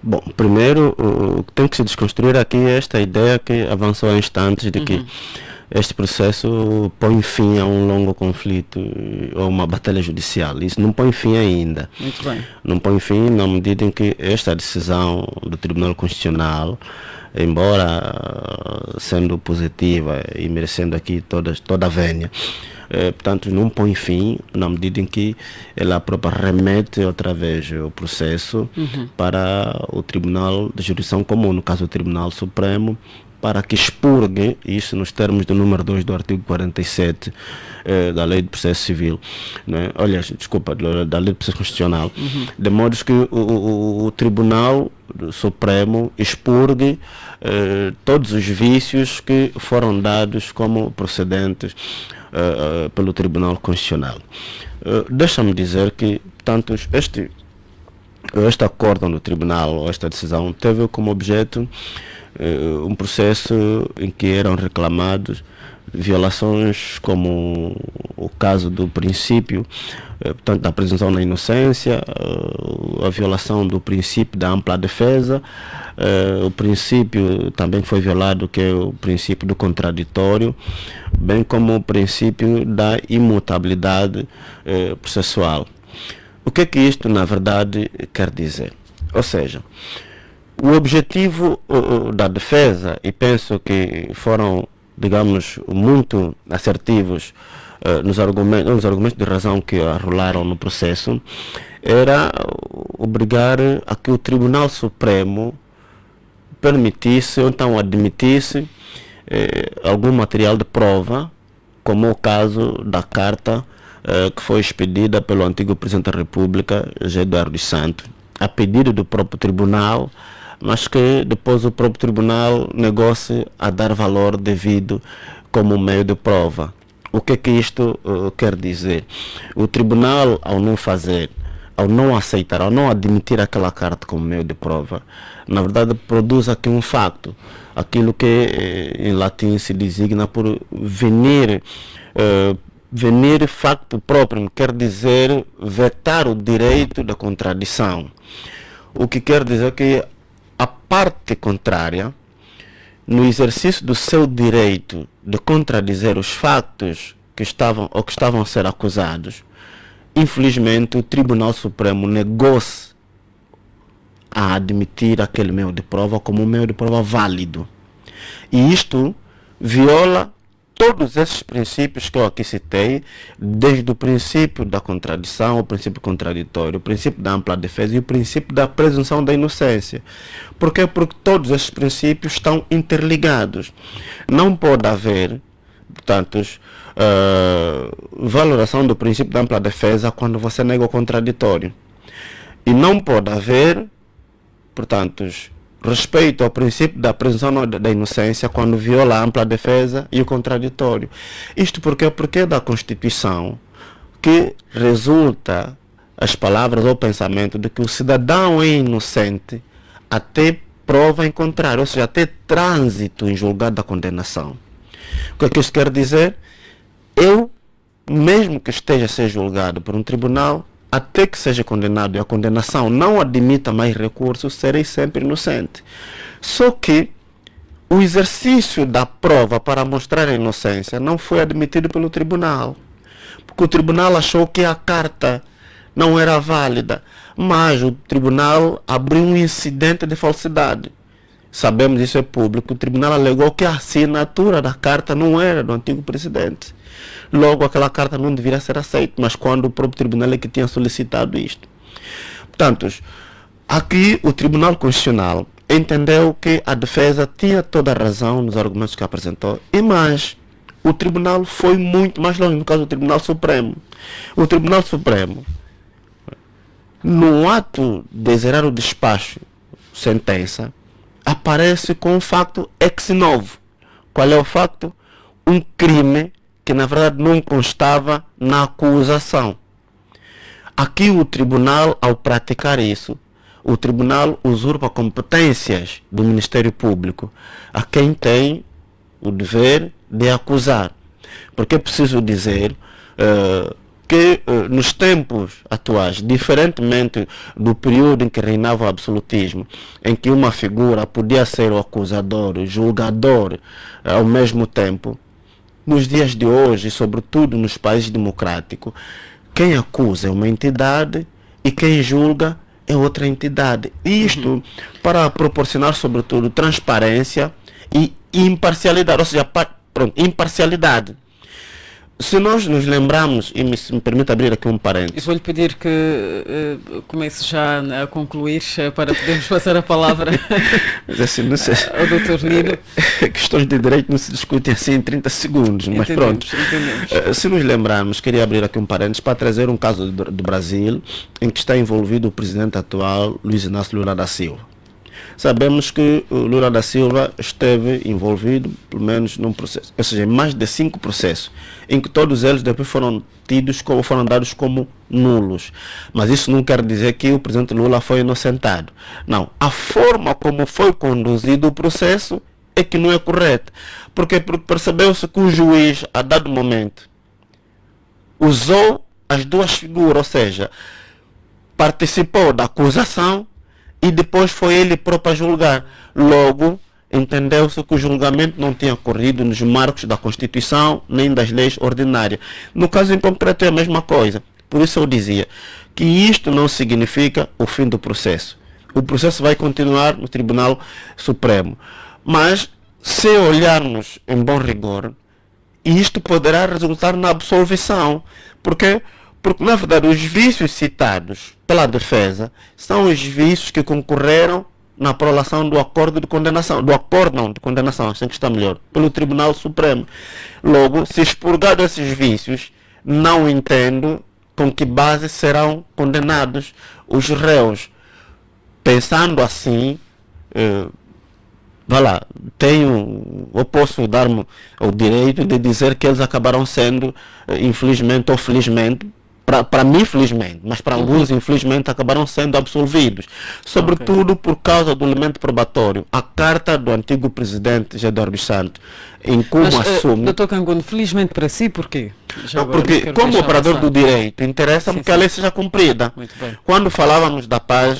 Bom, primeiro, o que tem que se desconstruir aqui é esta ideia que avançou há instantes de que este processo põe fim a um longo conflito ou uma batalha judicial. Isso não põe fim ainda. Muito bem. Não põe fim na medida em que esta decisão do Tribunal Constitucional, embora sendo positiva e merecendo aqui toda a vénia, portanto, não põe fim na medida em que ela própria remete outra vez o processo para o Tribunal de Jurisdição Comum, no caso o Tribunal Supremo, para que expurgue isso nos termos do número 2 do artigo 47 da Lei de Processo Civil, né? Aliás, desculpa, da Lei de Processo Constitucional, de modo que o Tribunal Supremo expurgue todos os vícios que foram dados como procedentes pelo Tribunal Constitucional. Deixa-me dizer que, portanto, este acórdão do Tribunal, ou esta decisão, teve como objeto um processo em que eram reclamados violações como o caso do princípio, portanto, da presunção da inocência, a violação do princípio da ampla defesa, o princípio também foi violado, que é o princípio do contraditório, bem como o princípio da imutabilidade processual. O que é que isto, na verdade, quer dizer? Ou seja, o objetivo da defesa, e penso que foram, digamos, muito assertivos nos argumentos de razão que arrolaram no processo, era obrigar a que o Tribunal Supremo permitisse, ou então admitisse, algum material de prova, como o caso da carta que foi expedida pelo antigo Presidente da República, José Eduardo dos Santos, a pedido do próprio Tribunal, mas que depois o próprio Tribunal negou-se a dar valor devido como meio de prova. O que é que isto quer dizer? O Tribunal, ao não fazer, ao não aceitar, ao não admitir aquela carta como meio de prova, na verdade produz aqui um facto, aquilo que em latim se designa por venire facto próprio, quer dizer vetar o direito da contradição. O que quer dizer que a parte contrária, no exercício do seu direito de contradizer os factos que estavam a ser acusados, infelizmente o Tribunal Supremo negou-se a admitir aquele meio de prova como um meio de prova válido. E isto viola todos esses princípios que eu aqui citei, desde o princípio da contradição, o princípio contraditório, o princípio da ampla defesa e o princípio da presunção da inocência. Por quê? Porque todos esses princípios estão interligados. Não pode haver, portanto, valoração do princípio da ampla defesa quando você nega o contraditório. E não pode haver, portanto, respeito ao princípio da presunção da inocência quando viola a ampla defesa e o contraditório. Isto porque é da Constituição que resulta as palavras ou o pensamento de que o cidadão é inocente até prova em contrário, ou seja, até trânsito em julgado da condenação. O que é que isso quer dizer? Eu, mesmo que esteja a ser julgado por um tribunal, até que seja condenado e a condenação não admita mais recurso, serei sempre inocente. Só que o exercício da prova para mostrar a inocência não foi admitido pelo tribunal, porque o tribunal achou que a carta não era válida, mas o tribunal abriu um incidente de falsidade. Sabemos, isso é público, o tribunal alegou que a assinatura da carta não era do antigo presidente. Logo, aquela carta não deveria ser aceita, mas quando o próprio tribunal é que tinha solicitado isto. Portanto, aqui o Tribunal Constitucional entendeu que a defesa tinha toda a razão nos argumentos que apresentou, e mais, o tribunal foi muito mais longe, no caso do Tribunal Supremo. O Tribunal Supremo, no ato de zerar o despacho, sentença, aparece com um facto ex novo. Qual é o facto? Um crime que na verdade não constava na acusação. Aqui o tribunal, ao praticar isso, o tribunal usurpa competências do Ministério Público, a quem tem o dever de acusar. Porque é preciso dizer que nos tempos atuais, diferentemente do período em que reinava o absolutismo, em que uma figura podia ser o acusador, o julgador ao mesmo tempo, nos dias de hoje, sobretudo nos países democráticos, quem acusa é uma entidade e quem julga é outra entidade. Isto para proporcionar, sobretudo, transparência e imparcialidade, ou seja, imparcialidade. Se nós nos lembrarmos, e me permite abrir aqui um parênteses. Vou-lhe pedir que comece já a concluir para podermos passar a palavra assim, não sei, ao Dr. Lino. Questões de direito não se discutem assim em 30 segundos, mas pronto. Se nos lembrarmos, queria abrir aqui um parênteses para trazer um caso do Brasil em que está envolvido o presidente atual, Luiz Inácio Lula da Silva. Sabemos que o Lula da Silva esteve envolvido, pelo menos, num processo, ou seja, em mais de 5 processos, em que todos eles depois foram foram dados como nulos. Mas isso não quer dizer que o presidente Lula foi inocentado. Não, a forma como foi conduzido o processo é que não é correta. Porque percebeu-se que o juiz, a dado momento, usou as duas figuras, ou seja, participou da acusação e depois foi ele próprio a julgar. Logo, entendeu-se que o julgamento não tinha ocorrido nos marcos da Constituição nem das leis ordinárias. No caso em concreto é a mesma coisa. Por isso eu dizia que isto não significa o fim do processo. O processo vai continuar no Tribunal Supremo. Mas, se olharmos em bom rigor, isto poderá resultar na absolvição. Porque na verdade os vícios citados pela defesa são os vícios que concorreram na prolação do acordo de condenação, assim que está melhor, pelo Tribunal Supremo. Logo, se expurgado esses vícios, não entendo com que base serão condenados os réus. Pensando assim, eu posso dar-me o direito de dizer que eles acabarão sendo, infelizmente ou felizmente, para mim, felizmente, mas para alguns, infelizmente, acabaram sendo absolvidos. Sobretudo por causa do elemento probatório. A carta do antigo presidente Gedor dos Santos, em como assume... Dr. Cangundo, felizmente para si, porquê? Porque, como operador do direito, interessa-me que a lei seja cumprida. Quando falávamos da paz,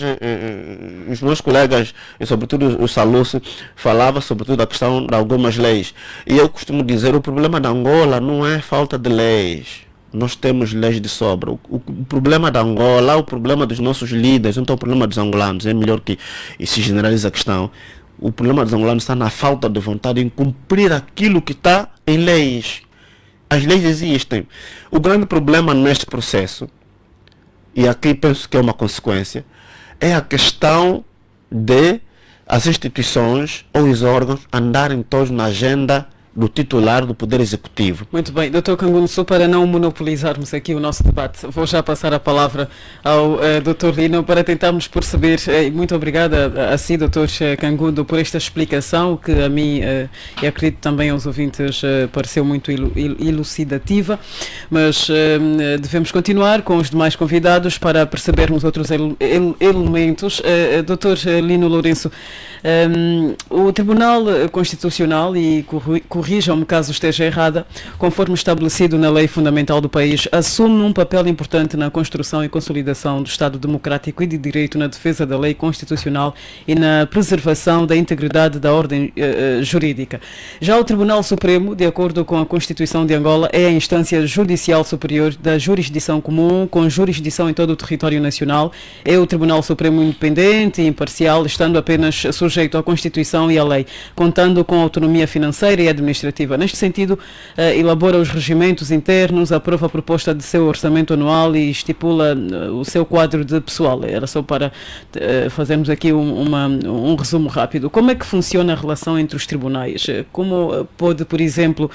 os meus colegas, e sobretudo o Saluce, falava sobretudo da questão de algumas leis. E eu costumo dizer, o problema da Angola não é falta de leis. Nós temos leis de sobra. O problema da Angola, o problema dos nossos líderes, não é o problema dos angolanos, é melhor que se generalize a questão. O problema dos angolanos está na falta de vontade em cumprir aquilo que está em leis. As leis existem. O grande problema neste processo, e aqui penso que é uma consequência, é a questão de as instituições ou os órgãos andarem todos na agenda do titular do Poder Executivo. Muito bem, Dr. Cangundo, só para não monopolizarmos aqui o nosso debate, vou já passar a palavra ao Dr. Lino para tentarmos perceber, muito obrigada a si, Dr. Cangundo, por esta explicação que a mim e acredito também aos ouvintes pareceu muito elucidativa, mas devemos continuar com os demais convidados para percebermos outros elementos. Dr. Lino Lourenço, o Tribunal Constitucional e corrijam-me caso esteja errada, conforme estabelecido na lei fundamental do país, assume um papel importante na construção e consolidação do Estado democrático e de direito, na defesa da lei constitucional e na preservação da integridade da ordem jurídica. Já o Tribunal Supremo, de acordo com a Constituição de Angola, é a instância judicial superior da jurisdição comum, com jurisdição em todo o território nacional. É o Tribunal Supremo independente e imparcial, estando apenas sujeito à Constituição e à lei, contando com autonomia financeira e administrativa. Neste sentido, elabora os regimentos internos, aprova a proposta de seu orçamento anual e estipula o seu quadro de pessoal. Era só para fazermos aqui um resumo rápido. Como é que funciona a relação entre os tribunais? Como pode, por exemplo,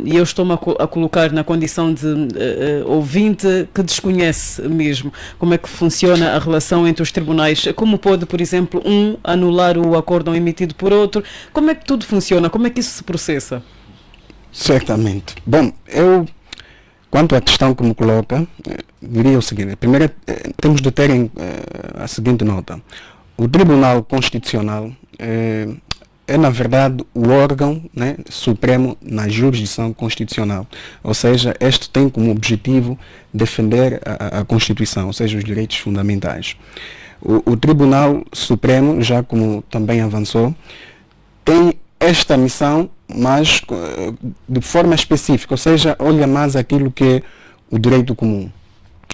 e eu estou-me a colocar na condição de ouvinte que desconhece mesmo como é que funciona a relação entre os tribunais, como pode, por exemplo, um anular o acórdão emitido por outro, como é que tudo funciona, como é que isso se processa? Certamente. Bom, eu, quanto à questão que me coloca, diria o seguinte: primeiro temos de ter a seguinte nota: o Tribunal Constitucional é na verdade o órgão, né, supremo na jurisdição constitucional, ou seja, este tem como objetivo defender a Constituição, ou seja, os direitos fundamentais. O Tribunal Supremo, já como também avançou, tem esta missão, mas de forma específica, ou seja, olha mais aquilo que é o direito comum.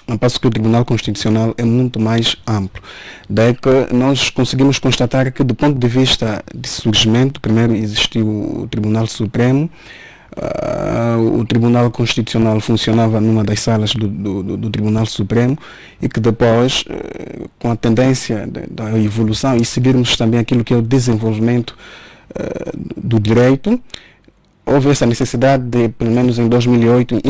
Ao passo que o Tribunal Constitucional é muito mais amplo. Daí que nós conseguimos constatar que, do ponto de vista de surgimento, primeiro existiu o Tribunal Supremo, o Tribunal Constitucional funcionava numa das salas do Tribunal Supremo, e que depois, com a tendência da evolução e seguirmos também aquilo que é o desenvolvimento do direito, houve essa necessidade de, pelo menos em 2008,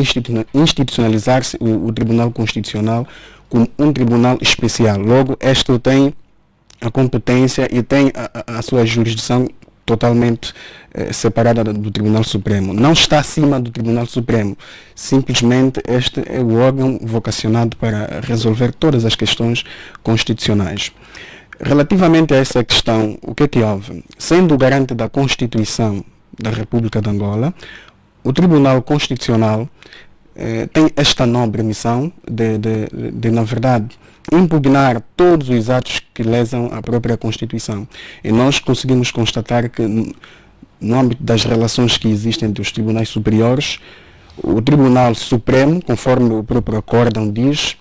institucionalizar-se o Tribunal Constitucional como um tribunal especial. Logo, este tem a competência e tem a sua jurisdição totalmente separada do Tribunal Supremo. Não está acima do Tribunal Supremo. Simplesmente este é o órgão vocacionado para resolver todas as questões constitucionais. Relativamente a essa questão, o que é que houve? Sendo o garante da Constituição da República de Angola, o Tribunal Constitucional tem esta nobre missão de, na verdade, impugnar todos os atos que lesam a própria Constituição. E nós conseguimos constatar que, no âmbito das relações que existem entre os tribunais superiores, o Tribunal Supremo, conforme o próprio acórdão diz,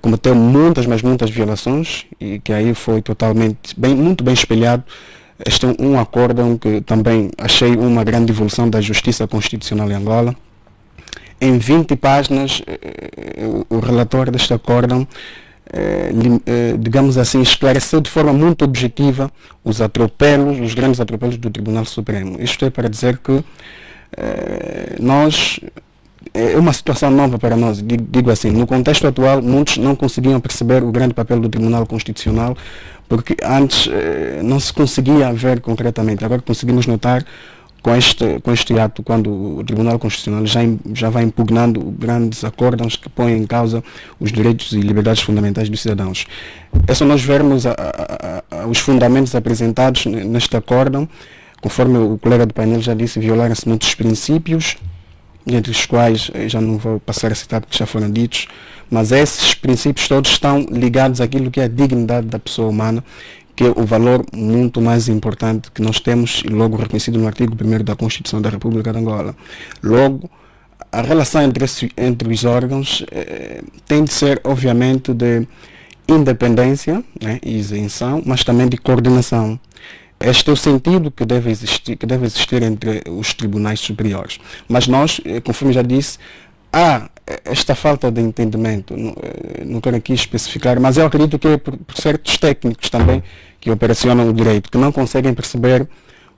cometeu muitas, mas muitas violações, e que aí foi totalmente, muito bem espelhado. Este é um acórdão que também achei uma grande evolução da justiça constitucional em Angola. Em 20 páginas, o relator deste acórdão, digamos assim, esclareceu de forma muito objetiva os atropelos, os grandes atropelos do Tribunal Supremo. Isto é para dizer que é uma situação nova para nós, digo assim. No contexto atual, muitos não conseguiam perceber o grande papel do Tribunal Constitucional, porque antes não se conseguia ver concretamente. Agora conseguimos notar com este ato, quando o Tribunal Constitucional já vai impugnando grandes acórdãos que põem em causa os direitos e liberdades fundamentais dos cidadãos. É só nós vermos os fundamentos apresentados neste acórdão. Conforme o colega do painel já disse, violaram-se muitos princípios, entre os quais já não vou passar a citar porque já foram ditos, mas esses princípios todos estão ligados àquilo que é a dignidade da pessoa humana, que é o valor muito mais importante que nós temos, e logo reconhecido no artigo 1º da Constituição da República de Angola. Logo, a relação entre os órgãos tem de ser, obviamente, de independência, né, e isenção, mas também de coordenação. Este é o sentido que deve existir entre os tribunais superiores. Mas nós, conforme já disse, há esta falta de entendimento, não quero aqui especificar, mas eu acredito que é por certos técnicos também que operacionam o direito, que não conseguem perceber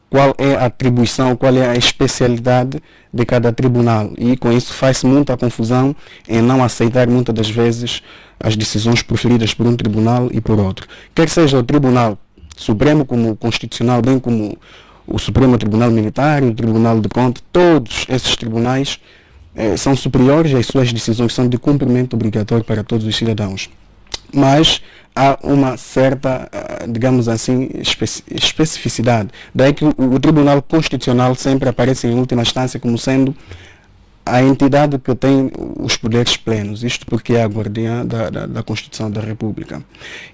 qual é a atribuição, qual é a especialidade de cada tribunal, e com isso faz-se muita confusão em não aceitar muitas das vezes as decisões proferidas por um tribunal e por outro. Quer seja o Tribunal Supremo como o Constitucional, bem como o Supremo Tribunal Militar e o Tribunal de Contas, todos esses tribunais são superiores e as suas decisões são de cumprimento obrigatório para todos os cidadãos. mas há uma certa, digamos assim, especificidade. Daí que o Tribunal Constitucional sempre aparece em última instância como sendo a entidade que tem os poderes plenos, isto porque é a guardiã da Constituição da República.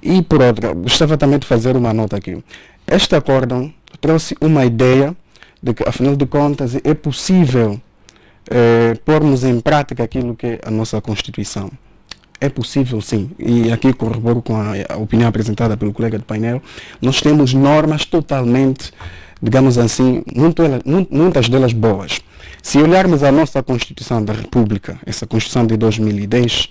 E por outra, gostava também de fazer uma nota aqui. Este acórdão trouxe uma ideia de que, afinal de contas, é possível pormos em prática aquilo que é a nossa Constituição. É possível, sim, e aqui corroboro com a opinião apresentada pelo colega do painel. Nós temos normas totalmente, digamos assim, muitas delas boas. Se olharmos a nossa Constituição da República, essa Constituição de 2010,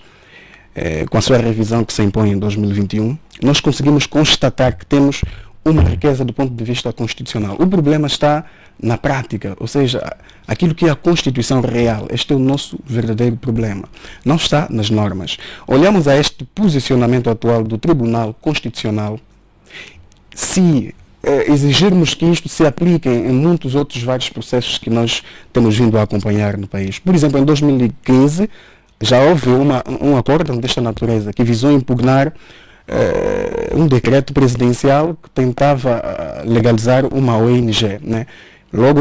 com a sua revisão que se impõe em 2021, nós conseguimos constatar que temos uma riqueza do ponto de vista constitucional. O problema está na prática, ou seja, aquilo que é a Constituição real. Este é o nosso verdadeiro problema. Não está nas normas. Olhamos a este posicionamento atual do Tribunal Constitucional. Se exigirmos que isto se aplique em muitos outros vários processos que nós temos vindo a acompanhar no país. Por exemplo, em 2015, já houve um acordo desta natureza que visou impugnar um decreto presidencial que tentava legalizar uma ONG, né? Logo,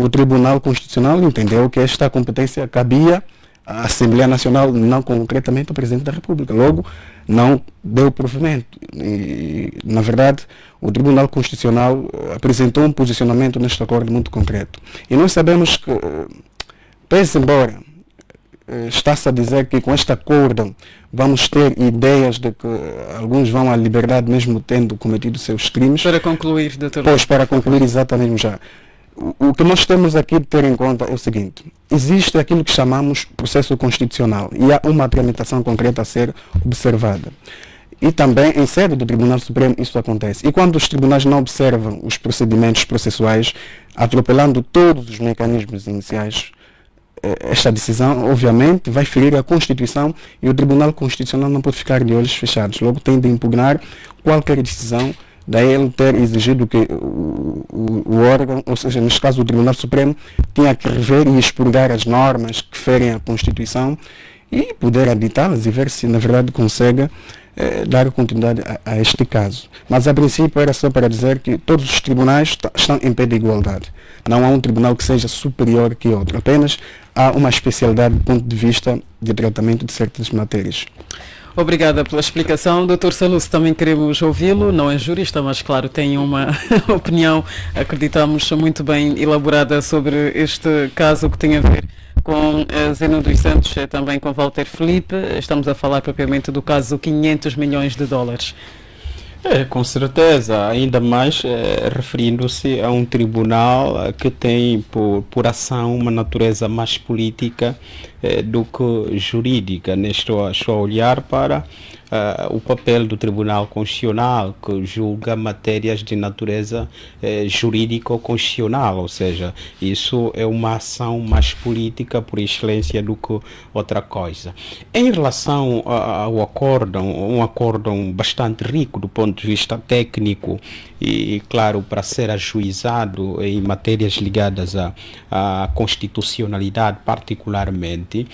o Tribunal Constitucional entendeu que esta competência cabia à Assembleia Nacional, não concretamente ao Presidente da República. Logo, não deu provimento. E, na verdade, o Tribunal Constitucional apresentou um posicionamento neste acordo muito concreto. E nós sabemos que, pese embora está-se a dizer que com este acordo vamos ter ideias de que alguns vão à liberdade mesmo tendo cometido seus crimes. Para concluir, doutor. Pois, para concluir exatamente já. O que nós temos aqui de ter em conta é o seguinte: existe aquilo que chamamos processo constitucional e há uma tramitação concreta a ser observada. E também em sede do Tribunal Supremo isso acontece. E quando os tribunais não observam os procedimentos processuais, atropelando todos os mecanismos iniciais, esta decisão, obviamente, vai ferir a Constituição e o Tribunal Constitucional não pode ficar de olhos fechados. Logo, tem de impugnar qualquer decisão. Daí ele ter exigido que o órgão, ou seja, neste caso o Tribunal Supremo, tinha que rever e expurgar as normas que ferem a Constituição e poder aditá-las e ver se, na verdade, consegue dar continuidade a este caso. Mas, a princípio, era só para dizer que todos os tribunais estão em pé de igualdade. Não há um tribunal que seja superior que outro. Apenas há uma especialidade do ponto de vista de tratamento de certas matérias. Obrigada pela explicação. Dr. Saluso, também queremos ouvi-lo. Não é jurista, mas claro, tem uma opinião, acreditamos, muito bem elaborada sobre este caso que tem a ver com Zeno dos Santos, também com Walter Felipe. Estamos a falar propriamente do caso 500 milhões de dólares. Com certeza, ainda mais referindo-se a um tribunal que tem por ação uma natureza mais política do que jurídica. Estou a olhar para o papel do Tribunal Constitucional, que julga matérias de natureza jurídico-constitucional, ou seja, isso é uma ação mais política por excelência do que outra coisa. Em relação ao acórdão, um acórdão bastante rico do ponto de vista técnico e claro, para ser ajuizado em matérias ligadas à constitucionalidade particularmente,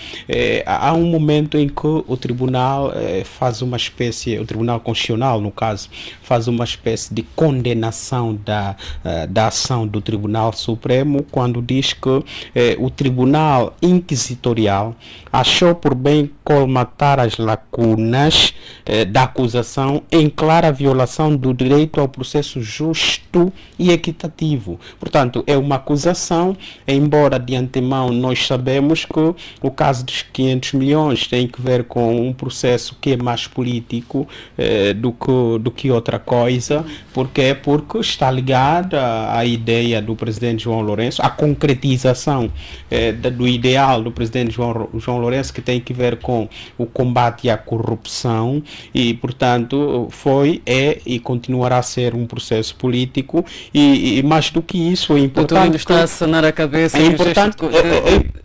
há um momento em que o Tribunal faz uma espécie, o Tribunal Constitucional, no caso, faz uma espécie de condenação da ação do Tribunal Supremo, quando diz que o Tribunal Inquisitorial achou por bem colmatar as lacunas da acusação em clara violação do direito ao processo justo e equitativo. Portanto, é uma acusação, embora de antemão nós sabemos que o caso dos 500 milhões tem que ver com um processo que é mais político do que outra coisa. Porque está ligada à ideia do presidente João Lourenço, à concretização do ideal do presidente João Lourenço, que tem que ver com o combate à corrupção e, portanto, e continuará a ser um processo político e mais do que isso é importante. Doutor, está a sanar a cabeça. É importante.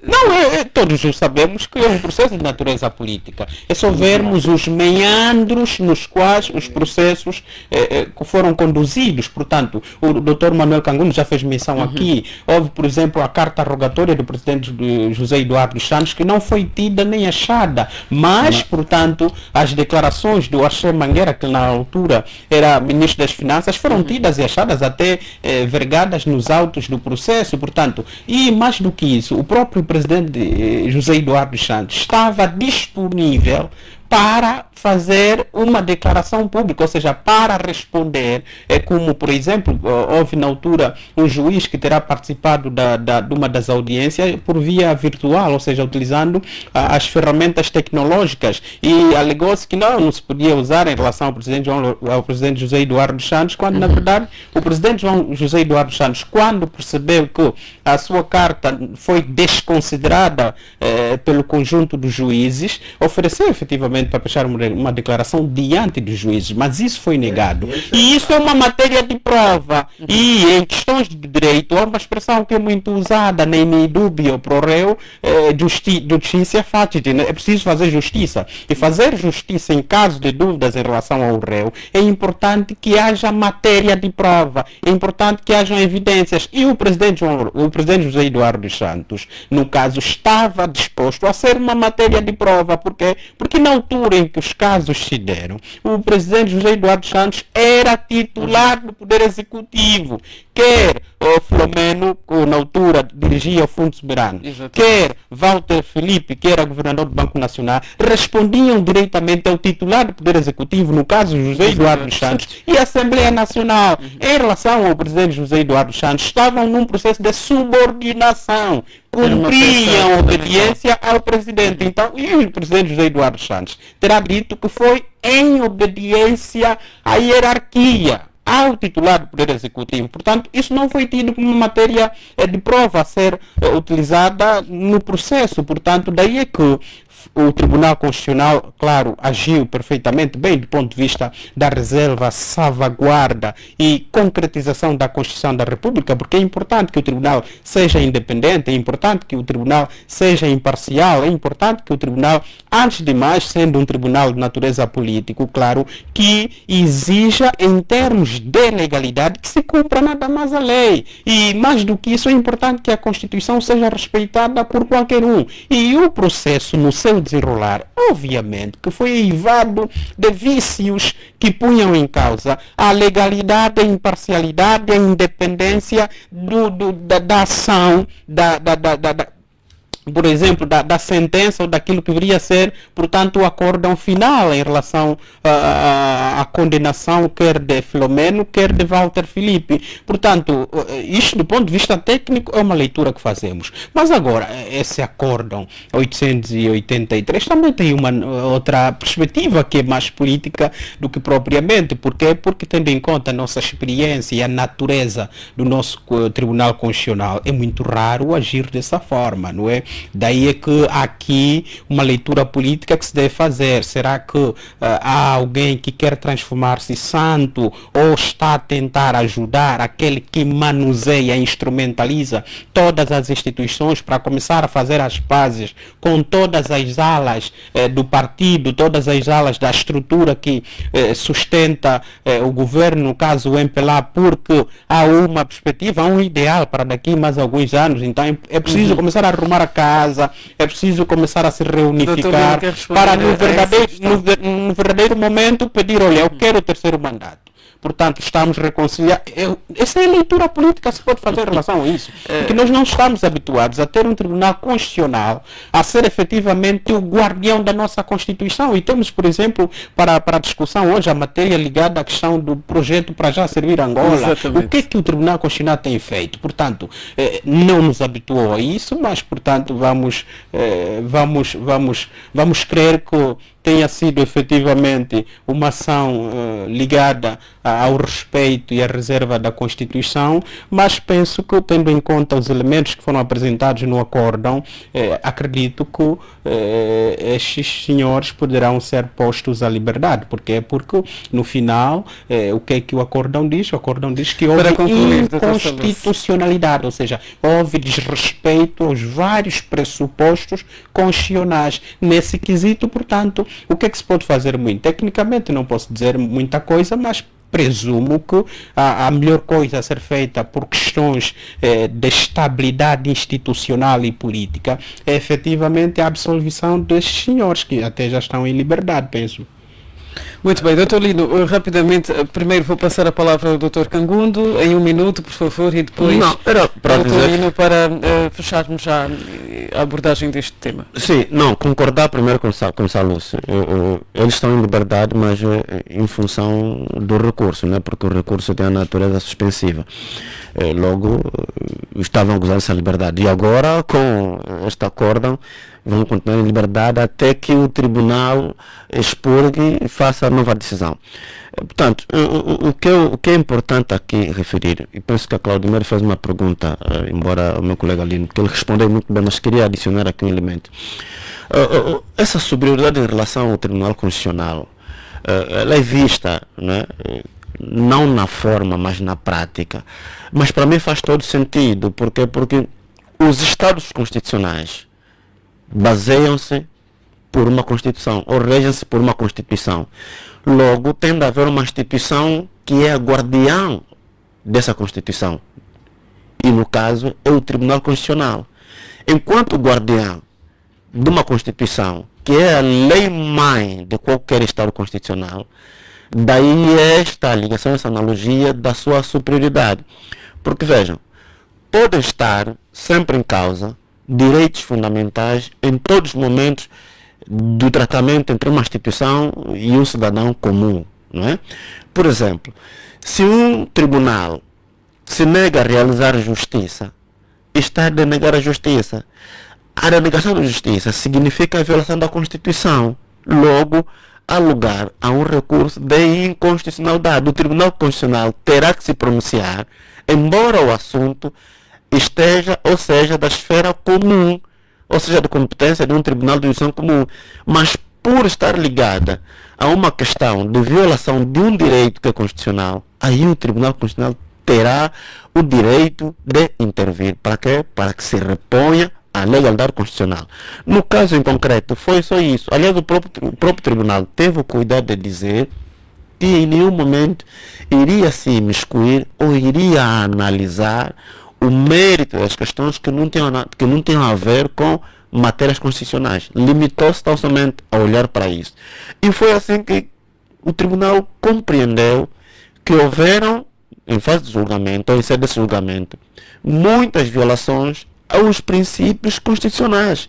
Não, todos sabemos que é um processo de natureza política. É só vermos os meandros nos quais os processos foram conduzidos. Portanto, o Dr. Manuel Canguno já fez menção aqui. Houve, por exemplo, a carta rogatória do presidente José Eduardo Santos, que não foi tida nem achada. Mas, portanto, as declarações do Axé Mangueira, que na altura era ministro das Finanças, foram tidas e achadas, até vergadas nos autos do processo. Portanto, e mais do que isso, o próprio presidente José Eduardo Santos estava disponível para fazer uma declaração pública, ou seja, para responder, como, por exemplo, houve na altura um juiz que terá participado de uma das audiências por via virtual, ou seja, utilizando as ferramentas tecnológicas, e alegou-se que não se podia usar em relação ao presidente José Eduardo Santos, quando, na verdade, o presidente José Eduardo Santos, quando percebeu que a sua carta foi desconsiderada pelo conjunto dos juízes, ofereceu efetivamente para fechar uma declaração diante dos juízes, mas isso foi negado. E isso é uma matéria de prova. E em questões de direito, há uma expressão que é muito usada, nem dúbio pro réu, justiça facit. É preciso fazer justiça. E fazer justiça em caso de dúvidas em relação ao réu, é importante que haja matéria de prova, é importante que hajam evidências. E o presidente José Eduardo Santos, no caso, estava disposto a ser uma matéria de prova. Por quê? Porque na altura em que os casos se deram, o presidente José Eduardo Santos era titular do Poder Executivo, quer o Filomeno, que na altura dirigia o Fundo Soberano, quer Walter Felipe, que era governador do Banco Nacional, respondiam diretamente ao titular do Poder Executivo, no caso José Eduardo Santos, e a Assembleia Nacional. Em relação ao presidente José Eduardo Santos, estavam num processo de subordinação, cumpriam obediência ao presidente. Então, e o presidente José Eduardo Santos terá dito que foi em obediência à hierarquia, ao titular do Poder Executivo. Portanto, isso não foi tido como uma matéria de prova a ser utilizada no processo. Portanto, daí é que o Tribunal Constitucional, claro, agiu perfeitamente bem do ponto de vista da reserva, salvaguarda e concretização da Constituição da República, porque é importante que o Tribunal seja independente, é importante que o Tribunal seja imparcial, é importante que o Tribunal, antes de mais, sendo um tribunal de natureza política, claro, que exija em termos de legalidade que se cumpra nada mais a lei. E mais do que isso, é importante que a Constituição seja respeitada por qualquer um. E o processo, no seu desenrolar, obviamente que foi eivado de vícios que punham em causa a legalidade, a imparcialidade, a independência da ação, por exemplo, da sentença ou daquilo que deveria ser, portanto, o acórdão final em relação à condenação, quer de Filomeno, quer de Walter Felipe. Portanto, isto do ponto de vista técnico é uma leitura que fazemos. Mas agora, esse acórdão 883 também tem uma outra perspectiva que é mais política do que propriamente. Por quê? Porque, tendo em conta a nossa experiência e a natureza do nosso Tribunal Constitucional, é muito raro agir dessa forma, não é? Daí é que há aqui uma leitura política que se deve fazer. Será que há alguém que quer transformar-se santo ou está a tentar ajudar aquele que manuseia, instrumentaliza todas as instituições para começar a fazer as pazes com todas as alas do partido, todas as alas da estrutura que sustenta o governo, no caso o MPLA, porque há uma perspectiva, há um ideal para daqui mais alguns anos. Então é preciso começar a arrumar a casa, é preciso começar a se reunificar para no verdadeiro momento pedir, olha, eu quero o terceiro mandato. Portanto, estamos reconciliados. Essa é a leitura política que se pode fazer em relação a isso. Porque nós não estamos habituados a ter um tribunal constitucional a ser efetivamente o guardião da nossa Constituição. E temos, por exemplo, para a discussão hoje, a matéria ligada à questão do projeto para já servir Angola. Exatamente. O que é que o Tribunal Constitucional tem feito? Portanto, não nos habituou a isso, mas, portanto, vamos crer tenha sido efetivamente uma ação ligada ao respeito e à reserva da Constituição, mas penso que, tendo em conta os elementos que foram apresentados no acórdão, acredito que estes senhores poderão ser postos à liberdade. Porque no final, o que é que o acórdão diz? O acórdão diz que houve inconstitucionalidade, ou seja, houve desrespeito aos vários pressupostos constitucionais. Nesse quesito, portanto, o que é que se pode fazer muito? Tecnicamente não posso dizer muita coisa, mas presumo que a melhor coisa a ser feita por questões de estabilidade institucional e política é efetivamente a absolvição destes senhores, que até já estão em liberdade, penso. Muito bem, Dr. Lino, rapidamente, primeiro vou passar a palavra ao Dr. Cangundo, em 1 minuto, por favor, e depois para Dr. Lino para fecharmos já a abordagem deste tema. Sim, concordar primeiro com o Salus. Eles estão em liberdade, mas em função do recurso, né? Porque o recurso tem a natureza suspensiva. Logo, estavam gozando essa liberdade. E agora, com este acórdão, vão continuar em liberdade até que o tribunal expurgue e faça a nova decisão. Portanto, o que é importante aqui referir, e penso que a Claudimir fez uma pergunta, embora o meu colega Lino, que ele respondeu muito bem, mas queria adicionar aqui um elemento. Essa superioridade em relação ao Tribunal Constitucional, ela é vista, né, não na forma, mas na prática. Mas para mim faz todo sentido. Porque os Estados constitucionais baseiam-se por uma Constituição, ou regem-se por uma Constituição. Logo, tem de haver uma instituição que é a guardiã dessa Constituição. E, no caso, é o Tribunal Constitucional. Enquanto guardiã de uma Constituição, que é a lei-mãe de qualquer Estado constitucional, daí esta ligação, essa analogia da sua superioridade. Porque, vejam, podem estar sempre em causa direitos fundamentais em todos os momentos do tratamento entre uma instituição e um cidadão comum, não é? Por exemplo, se um tribunal se nega a realizar justiça, está a denegar a justiça. A denegação da justiça significa a violação da Constituição. Logo, há lugar a um recurso de inconstitucionalidade. O Tribunal Constitucional terá que se pronunciar, embora o assunto esteja, ou seja, da esfera comum, ou seja, de competência de um tribunal de justiça comum, mas por estar ligada a uma questão de violação de um direito que é constitucional, aí o Tribunal Constitucional terá o direito de intervir. Para quê? Para que se reponha a legalidade constitucional. No caso em concreto, foi só isso. Aliás, o próprio tribunal teve o cuidado de dizer que em nenhum momento iria se imiscuir ou iria analisar o mérito das questões que não tinham a ver com matérias constitucionais. Limitou-se tão somente a olhar para isso. E foi assim que o tribunal compreendeu que houveram, em fase de julgamento, ou em sede de julgamento, muitas violações aos princípios constitucionais.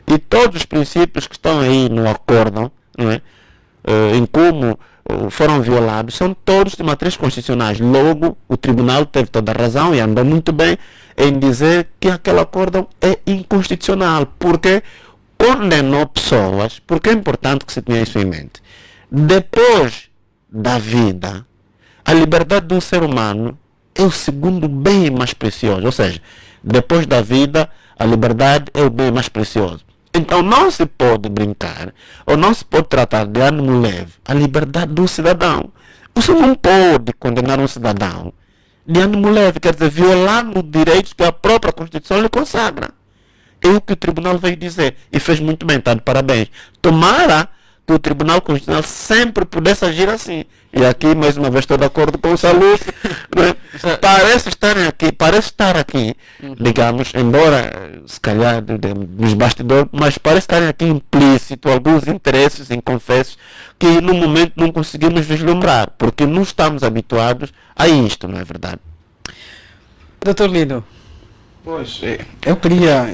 E todos os princípios que estão aí no acórdão, não é? Em como foram violados, são todos de matérias constitucionais. Logo, o tribunal teve toda a razão e andou muito bem em dizer que aquele acórdão é inconstitucional, porque condenou pessoas, porque é importante que se tenha isso em mente. Depois da vida, a liberdade de um ser humano é o segundo bem mais precioso, ou seja, depois da vida, a liberdade é o bem mais precioso. Então não se pode brincar, ou não se pode tratar de ânimo leve a liberdade do cidadão. Você não pode condenar um cidadão de ânimo leve, quer dizer, violando direitos que a própria Constituição lhe consagra. É o que o tribunal veio dizer, e fez muito bem, está de parabéns. Tomara que o Tribunal Constitucional sempre pudesse agir assim. E aqui, mais uma vez, estou de acordo com o Salus, né? Parece estar aqui, digamos, embora, se calhar, nos bastidores, mas parece estar aqui implícito alguns interesses, inconfessos, que no momento não conseguimos vislumbrar, porque não estamos habituados a isto, não é verdade? Dr. Lino. Pois, eu queria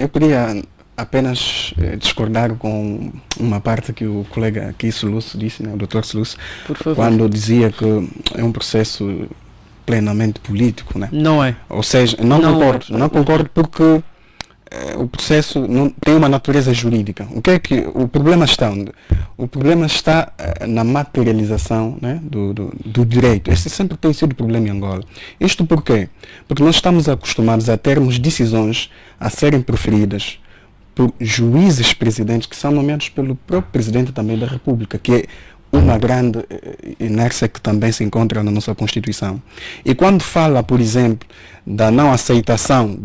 apenas discordar com uma parte que o colega aqui, Sulusso, disse, né, o Dr. Sulusso, quando dizia que é um processo plenamente político, né? Não é. Ou seja, não concordo porque o processo não tem uma natureza jurídica. O problema está onde? O problema está na materialização, né, do direito. Esse sempre tem sido o problema em Angola. Isto por quê? Porque nós estamos acostumados a termos decisões a serem proferidas por juízes presidentes que são nomeados pelo próprio presidente também da República, que é uma grande inércia que também se encontra na nossa Constituição. E quando fala, por exemplo, da não aceitação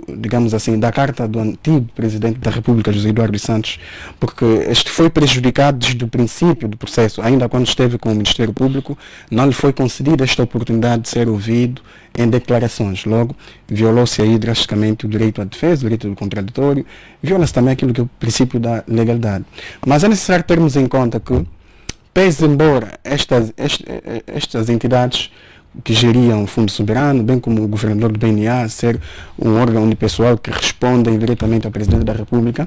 digamos assim, da carta do antigo presidente da República, José Eduardo dos Santos, porque este foi prejudicado desde o princípio do processo, ainda quando esteve com o Ministério Público, não lhe foi concedida esta oportunidade de ser ouvido em declarações. Logo, violou-se aí drasticamente o direito à defesa, o direito do contraditório, viola-se também aquilo que é o princípio da legalidade. Mas é necessário termos em conta que, pese embora estas entidades que geriam o Fundo Soberano, bem como o governador do BNA, ser um órgão unipessoal que responde diretamente ao Presidente da República,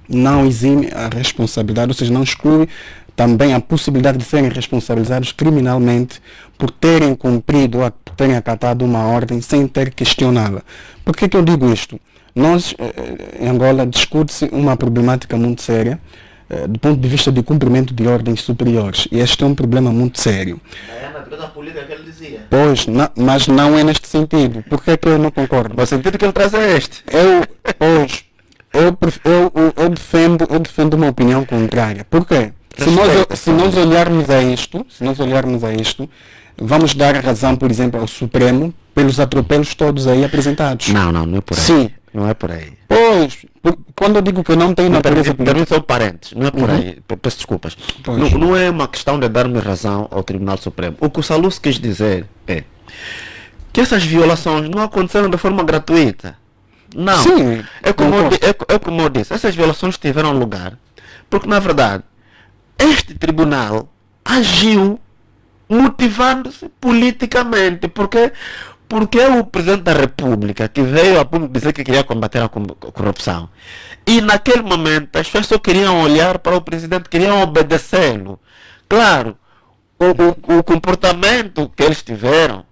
não exime a responsabilidade, ou seja, não exclui também a possibilidade de serem responsabilizados criminalmente por terem cumprido ou terem acatado uma ordem sem ter questioná-la. Por que eu digo isto? Nós, em Angola, discute-se uma problemática muito séria, do ponto de vista de cumprimento de ordens superiores. E este é um problema muito sério. É a natureza política que ele dizia. Pois, mas não é neste sentido. Por que é que eu não concordo? O sentido que ele traz é este. Eu defendo uma opinião contrária. Por quê? Se nós olharmos a isto, vamos dar razão, por exemplo, ao Supremo pelos atropelos todos aí apresentados. Não é por aí. Sim. Não é por aí. Pois, quando eu digo que eu não tenho natureza política... São parentes, não é por aí. Peço desculpas. Não é uma questão de dar-me razão ao Tribunal Supremo. O que o Salus quis dizer é que essas violações não aconteceram de forma gratuita. Não. Sim, é como eu disse, essas violações tiveram lugar porque, na verdade, este tribunal agiu motivando-se politicamente, porque o Presidente da República que veio a público dizer que queria combater a corrupção, e naquele momento as pessoas só queriam olhar para o Presidente, queriam obedecê-lo. Claro, o comportamento que eles tiveram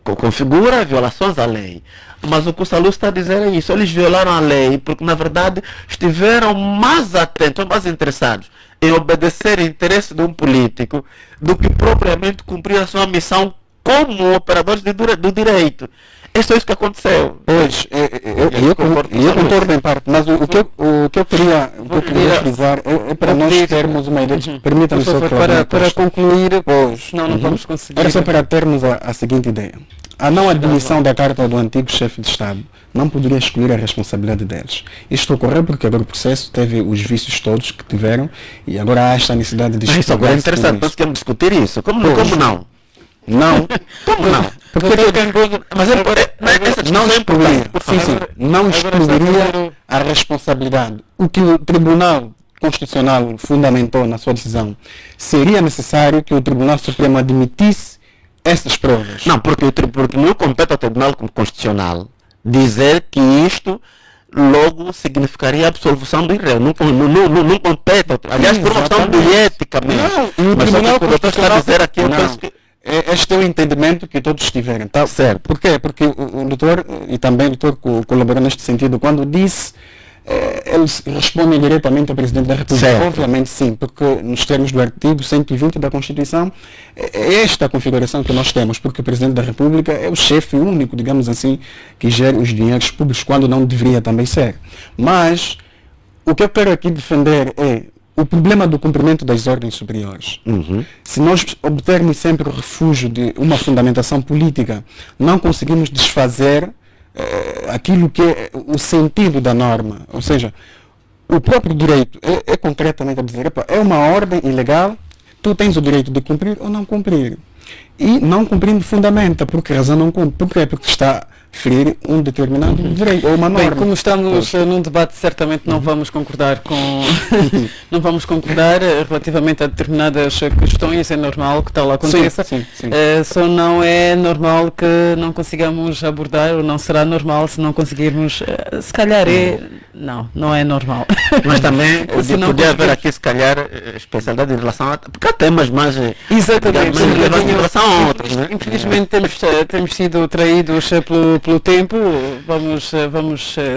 configura violações à lei, mas o que o Salus está a dizer é isso: eles violaram a lei porque, na verdade, estiveram mais atentos, mais interessados em obedecer o interesse de um político do que propriamente cumprir a sua missão como operadores do direito. Isso é isso que aconteceu. Pois, eu concordo em parte, mas o que eu queria frisar é para nós termos uma ideia. Permita-me só para concluir, pois, senão não vamos conseguir. Era só para termos a seguinte ideia. A não admissão da carta do antigo chefe de Estado não poderia excluir a responsabilidade deles. Isto ocorreu porque agora o processo teve os vícios todos que tiveram e agora há esta necessidade de... Isso agora é interessante, nós queremos discutir isso. Como não? Não. Como não? Não excluiria a responsabilidade. O que o Tribunal Constitucional fundamentou na sua decisão, seria necessário que o Tribunal Supremo admitisse essas provas. Não, porque não compete ao Tribunal Constitucional dizer que isto logo significaria a absolvição do réu. Não compete. Aliás, por uma questão de ética mesmo. Não, o Tribunal Constitucional está a dizer aqui, eu penso que este é o entendimento que todos tiveram, tá? Certo. Por quê? Porque o doutor, e também o doutor colaborou neste sentido, quando disse, eles respondem diretamente ao Presidente da República. Certo. Obviamente sim, porque nos termos do artigo 120 da Constituição, é esta a configuração que nós temos, porque o Presidente da República é o chefe único, digamos assim, que gera os dinheiros públicos, quando não deveria também ser. Mas, o que eu quero aqui defender é o problema do cumprimento das ordens superiores. Se nós obtermos sempre o refúgio de uma fundamentação política, não conseguimos desfazer aquilo que é o sentido da norma. Ou seja, o próprio direito é concretamente a dizer, é uma ordem ilegal, tu tens o direito de cumprir ou não cumprir. E não cumprindo fundamenta, por que razão não cumpre? Por quê? Porque está a ferir um determinado direito ou uma norma. Bem, como estamos num debate, certamente não vamos concordar não vamos concordar relativamente a determinadas questões. É normal que tal aconteça. Sim. Só não é normal que não consigamos abordar, ou não será normal se não conseguirmos, se calhar não é normal. Mas também Se não podia haver conseguimos- aqui, se calhar, especialidade em relação a... Porque há temas mais... Exatamente. mais relevantes em relação a outros, né? Infelizmente temos sido traídos pelo tempo. Vamos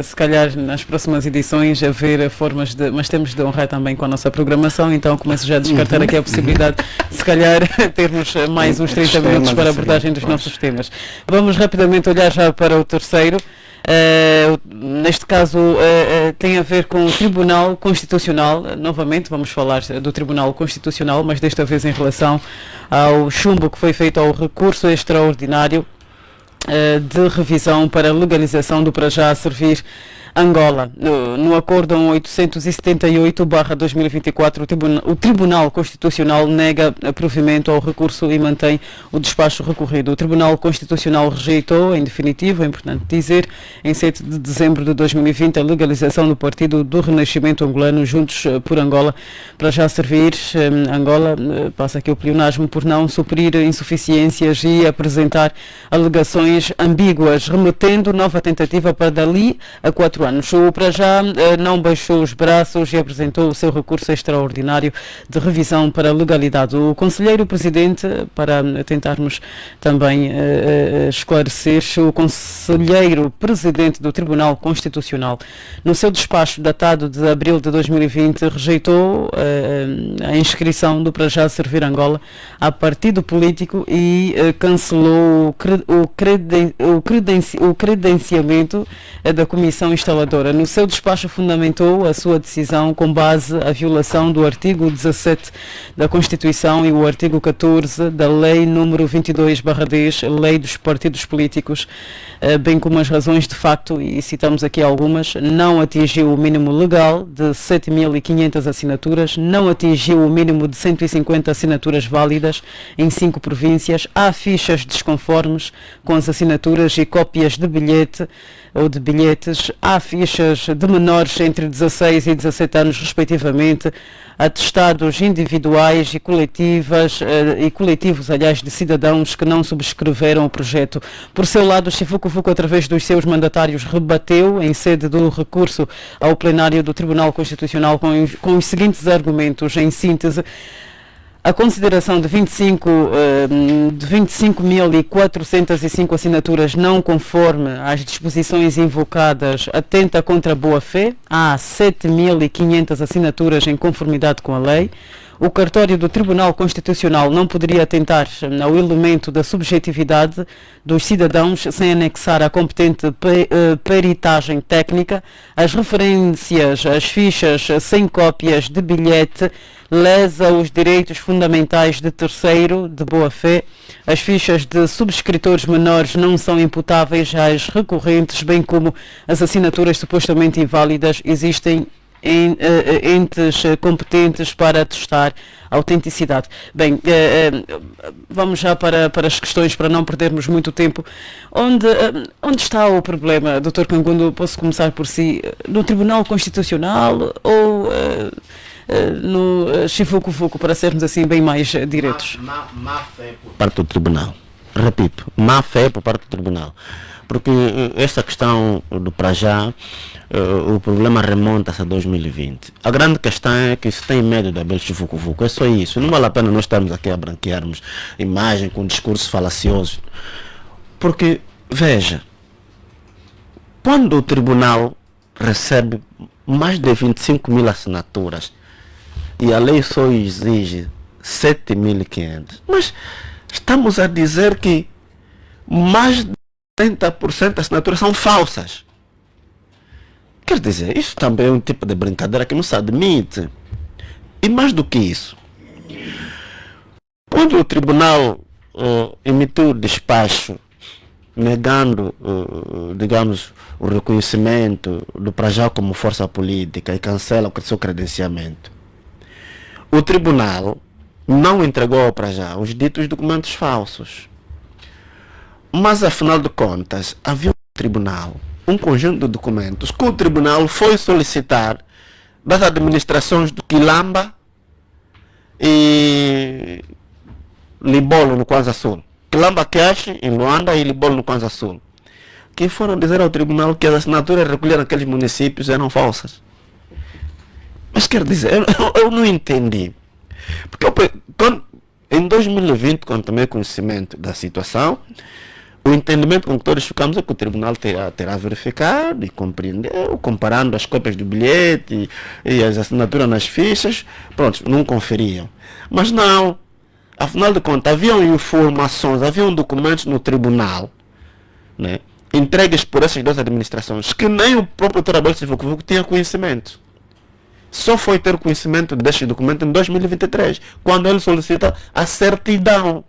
se calhar nas próximas edições a ver formas de... Mas temos de honrar também com a nossa programação, então começo já a descartar aqui a possibilidade de se calhar termos mais uns 30 minutos temas para a a seguir, abordagem dos pois. nossos temas. Vamos rapidamente olhar já para o terceiro. Neste caso tem a ver com o Tribunal Constitucional. Novamente vamos falar do Tribunal Constitucional, mas desta vez em relação ao chumbo que foi feito ao recurso extraordinário de revisão para legalização do para já a servir Angola. No Acórdão 878/2024, o Tribunal Constitucional nega provimento ao recurso e mantém o despacho recorrido. O Tribunal Constitucional rejeitou, em definitivo, é importante dizer, em 7 de dezembro de 2020, a legalização do Partido do Renascimento Angolano, Juntos por Angola, para já servir Angola, passa aqui o pleonasmo, por não suprir insuficiências e apresentar alegações ambíguas, remetendo nova tentativa para dali a 4 anos. O para já não baixou os braços e apresentou o seu recurso extraordinário de revisão para a legalidade. O conselheiro presidente, para tentarmos também esclarecer, o conselheiro presidente do Tribunal Constitucional, no seu despacho datado de abril de 2020, rejeitou a inscrição do para já servir Angola a partido político e cancelou o credenciamento da Comissão Instaladora. No seu despacho fundamentou a sua decisão com base a violação do artigo 17 da Constituição e o artigo 14 da Lei número 22/10, Lei dos Partidos Políticos, bem como as razões de facto, e citamos aqui algumas: não atingiu o mínimo legal de 7.500 assinaturas, não atingiu o mínimo de 150 assinaturas válidas em 5 províncias, há fichas desconformes com as assinaturas e cópias de bilhete ou de bilhetes, há fichas de menores entre 16 e 17 anos, respectivamente, atestados individuais e coletivos, aliás, de cidadãos que não subscreveram o projeto. Por seu lado, Chifuku Fuku, através dos seus mandatários, rebateu, em sede do recurso ao plenário do Tribunal Constitucional, com os seguintes argumentos, em síntese: a consideração de 25.405 assinaturas não conforme às disposições invocadas atenta contra a boa-fé. Há 7.500 assinaturas em conformidade com a lei. O cartório do Tribunal Constitucional não poderia atentar ao elemento da subjetividade dos cidadãos sem anexar a competente peritagem técnica. As referências às fichas sem cópias de bilhete lesa os direitos fundamentais de terceiro de boa-fé. As fichas de subscritores menores não são imputáveis às recorrentes, bem como as assinaturas supostamente inválidas. Existem entes competentes para atestar a autenticidade. Bem, vamos já para as questões, para não perdermos muito tempo. Onde está o problema, Dr. Kangondo? Posso começar por si? No Tribunal Constitucional ou no Chifuku Fuku, para sermos assim bem mais diretos? Má fé por parte do Tribunal. Repito, má fé por parte do Tribunal. Porque esta questão do para já, o problema remonta-se a 2020. A grande questão é que se tem medo da Abel Chifuku Fuku, é só isso. Não vale a pena nós estarmos aqui a branquearmos imagem com discurso falacioso. Porque, veja, quando o Tribunal recebe mais de 25.000 assinaturas e a lei só exige 7.500, mas estamos a dizer que mais de 30% das assinaturas são falsas. Quer dizer, isso também é um tipo de brincadeira que não se admite. E mais do que isso, quando o Tribunal emitiu o despacho negando, digamos, o reconhecimento do Prajá como força política e cancela o seu credenciamento, o Tribunal não entregou ao Prajá os ditos documentos falsos. Mas, afinal de contas, havia no Tribunal um conjunto de documentos que o Tribunal foi solicitar das administrações do Quilamba e Libolo, no Kwanza Sul. Quilamba Cash, em Luanda, e Libolo, no Kwanza Sul. que foram dizer ao tribunal que as assinaturas recolhidas naqueles municípios eram falsas. Mas quer dizer, eu não entendi. Porque em 2020, quando tomei conhecimento da situação, o entendimento com que todos ficamos é que o tribunal terá verificado e compreendeu, comparando as cópias do bilhete e as assinaturas nas fichas, pronto, não conferiam. Mas não, afinal de contas, haviam informações, haviam documentos no tribunal, né, entregues por essas duas administrações, que nem o próprio Abel Silva Vucu tinha conhecimento. Só foi ter conhecimento deste documento em 2023, quando ele solicita a certidão.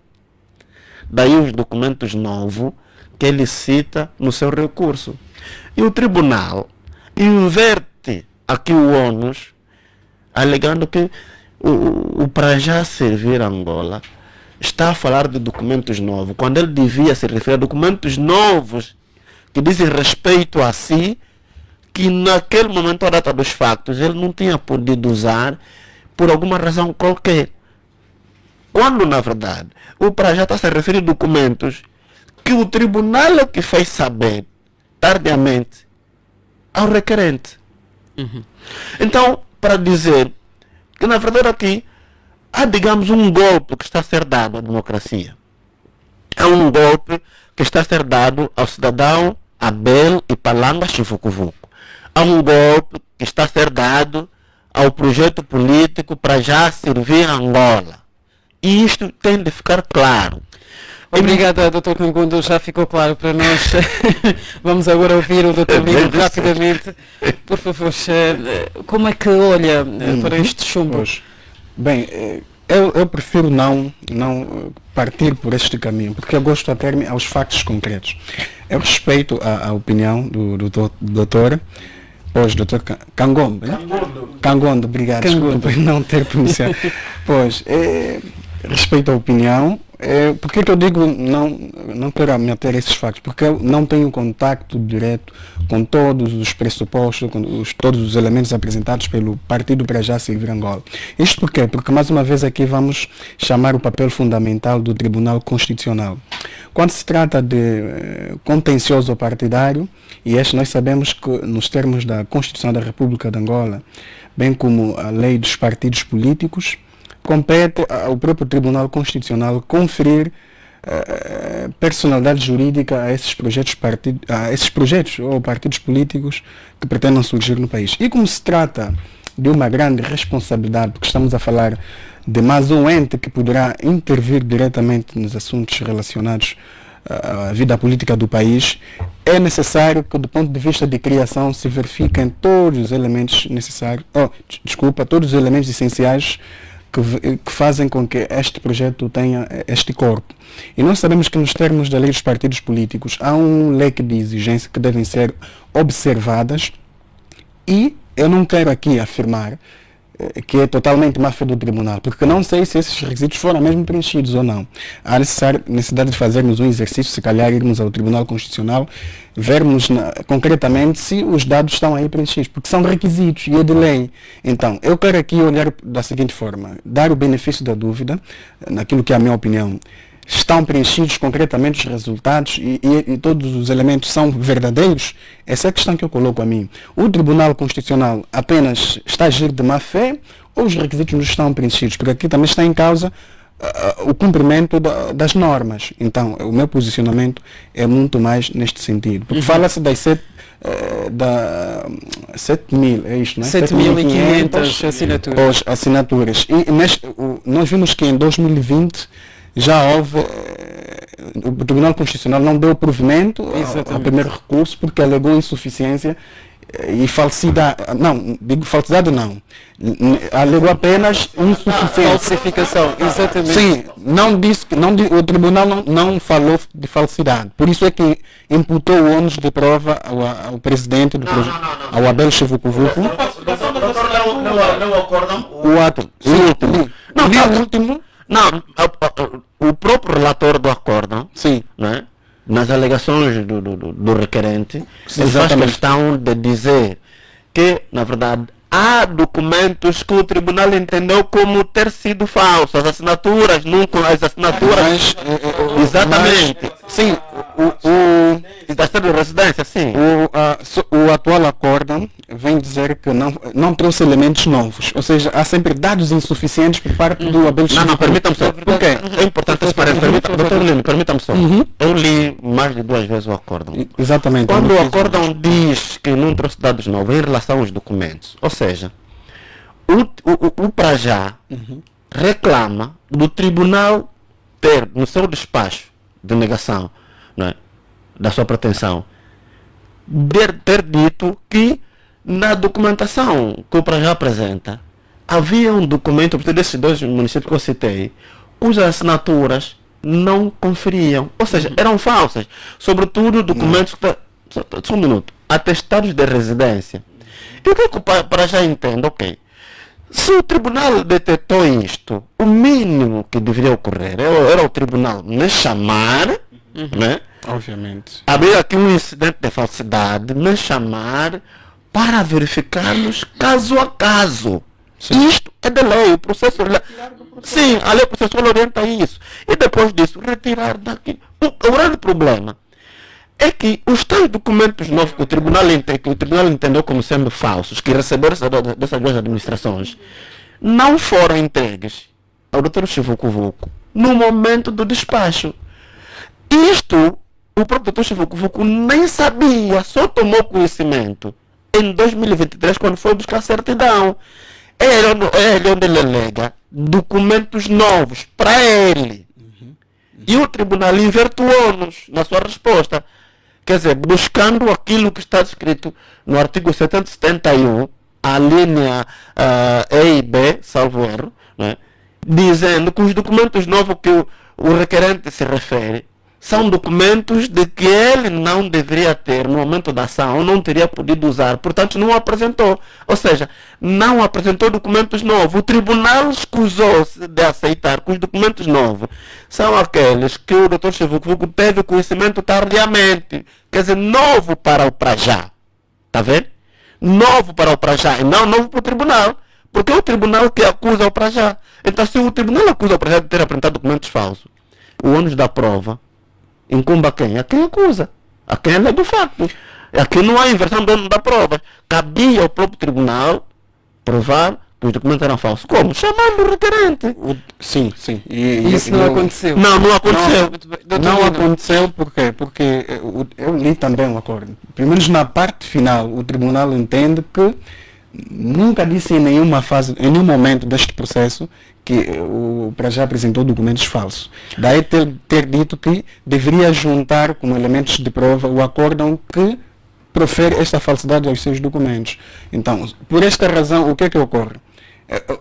Daí os documentos novos que ele cita no seu recurso. E o tribunal inverte aqui o ônus, alegando que o para já servir Angola está a falar de documentos novos, quando ele devia se referir a documentos novos que dizem respeito a si, que naquele momento, à data dos factos, ele não tinha podido usar por alguma razão qualquer. Quando, na verdade, o para já está a se referir a documentos que o tribunal é que fez saber, tardiamente, ao requerente. Então, para dizer que, na verdade, aqui há, digamos, um golpe que está a ser dado à democracia. É um golpe que está a ser dado ao cidadão Abel e Palanga Chivucuvuco. Há um golpe que está a ser dado ao projeto político para já servir Angola. E isto tem de ficar claro. Obrigada, Dr. Cangundo, já ficou claro para nós. Vamos agora ouvir o Dr. Lino rapidamente. Por favor, como é que olha para este chumbo? Bem, eu prefiro não partir por este caminho, porque eu gosto de ater-me aos factos concretos. Eu respeito a opinião do doutor, pois, doutor Cangondo, né? Cangondo, obrigado, desculpa não ter pronunciado. Pois, respeito a opinião. Por que eu digo não quero me ater a esses factos? Porque eu não tenho contacto direto com todos os pressupostos, com todos os elementos apresentados pelo Partido para já servir Angola. Isto por quê? Porque mais uma vez aqui vamos chamar o papel fundamental do Tribunal Constitucional. Quando se trata de contencioso partidário, e este nós sabemos que nos termos da Constituição da República de Angola, bem como a lei dos partidos políticos, compete ao próprio Tribunal Constitucional conferir personalidade jurídica a esses projetos ou partidos políticos que pretendam surgir no país. E como se trata de uma grande responsabilidade, porque estamos a falar de mais um ente que poderá intervir diretamente nos assuntos relacionados à vida política do país, é necessário que, do ponto de vista de criação, se verifiquem todos os elementos necessários, todos os elementos essenciais que fazem com que este projeto tenha este corpo. E nós sabemos que nos termos da lei dos partidos políticos há um leque de exigências que devem ser observadas, e eu não quero aqui afirmar que é totalmente má fé do tribunal, porque não sei se esses requisitos foram mesmo preenchidos ou não. Há necessidade de fazermos um exercício, se calhar irmos ao Tribunal Constitucional, vermos concretamente se os dados estão aí preenchidos, porque são requisitos e é de lei. Então, eu quero aqui olhar da seguinte forma, dar o benefício da dúvida, naquilo que é a minha opinião. Estão preenchidos concretamente os resultados e todos os elementos são verdadeiros? Essa é a questão que eu coloco a mim. O Tribunal Constitucional apenas está a agir de má fé ou os requisitos não estão preenchidos? Porque aqui também está em causa o cumprimento das normas. Então, o meu posicionamento é muito mais neste sentido. Porque fala-se das 7.000, é isto, não é? 7.500 assinaturas. E nós vimos que em 2020 já houve, o Tribunal Constitucional não deu provimento ao primeiro recurso porque alegou insuficiência e falsidade. Não, digo falsidade não. Alegou apenas insuficiência. Falsificação, exatamente. Sim, o Tribunal não falou de falsidade. Por isso é que imputou o ônus de prova ao presidente do projeto, ao Abel Chivucuvuco. Não acordam o ato. O último. Não, o próprio relator do acórdão, sim, né, nas alegações do requerente, ele faz questão de dizer que, na verdade, há documentos que o tribunal entendeu como ter sido falsos. As assinaturas, as assinaturas. Exatamente. Sim, da de residência, sim. O atual acórdão vem dizer que não trouxe elementos novos, ou seja, há sempre dados insuficientes por parte do Abel Chico. Não, permita-me só. Okay. É importante esse parênteses. Doutor Lino, permita-me só. Eu li mais de 2 vezes o acórdão. Exatamente. Quando o acórdão diz que não trouxe dados novos em relação aos documentos, ou seja, o Prajá reclama do tribunal ter, no seu despacho de negação, não é, da sua pretensão, ter dito que na documentação que o Prajá apresenta havia um documento, portanto, desses 2 municípios que eu citei, cujas assinaturas não conferiam, ou seja, eram falsas, sobretudo documentos só um minuto, atestados de residência. E o que o Prajá entende? Ok, se o tribunal detectou isto, o mínimo que deveria ocorrer era o tribunal me chamar, né? Obviamente. Abrir aqui um incidente de falsidade, me chamar para verificarmos caso a caso. Sim. Isto é de lei, o processo. Sim, a lei processual orienta isso. E depois disso, retirar daqui. O grande problema é que os tais documentos novos que o tribunal entendeu como sendo falsos, que receberam dessas 2 administrações, não foram entregues ao Dr. Chivuco Vuco no momento do despacho. Isto, o próprio Dr. Chivuco Vuco nem sabia, só tomou conhecimento em 2023, quando foi buscar certidão. É onde ele documentos novos para ele. E o tribunal invertuou-nos na sua resposta. Quer dizer, buscando aquilo que está escrito no artigo 771, a linha E e B, salvo erro, né, dizendo que os documentos novos que o requerente se refere são documentos de que ele não deveria ter no momento da ação, não teria podido usar, portanto não apresentou. Ou seja, não apresentou documentos novos. O tribunal escusou-se de aceitar que os documentos novos são aqueles que o Dr. Chivuco Vuco teve conhecimento tardiamente. Quer dizer, novo para o Prajá. Está vendo? Novo para o Prajá e não novo para o tribunal. Porque é o tribunal que acusa o Prajá. Então, se o tribunal acusa o Prajá de ter apresentado documentos falsos, o ônus da prova incumbe a quem? A quem acusa. A quem é do facto. Aqui não há inversão do ônus da prova. Cabia ao próprio tribunal provar que os documentos eram falsos. Como? Chamando o requerente. Sim. Isso não aconteceu. Não aconteceu. Não aconteceu por quê? Porque eu li também o acordo. Pelo menos na parte final, o tribunal entende que nunca disse em nenhuma fase, em nenhum momento deste processo, que o Prajá apresentou documentos falsos. Daí ter dito que deveria juntar como elementos de prova o acórdão que profere esta falsidade aos seus documentos. Então, por esta razão, o que é que ocorre?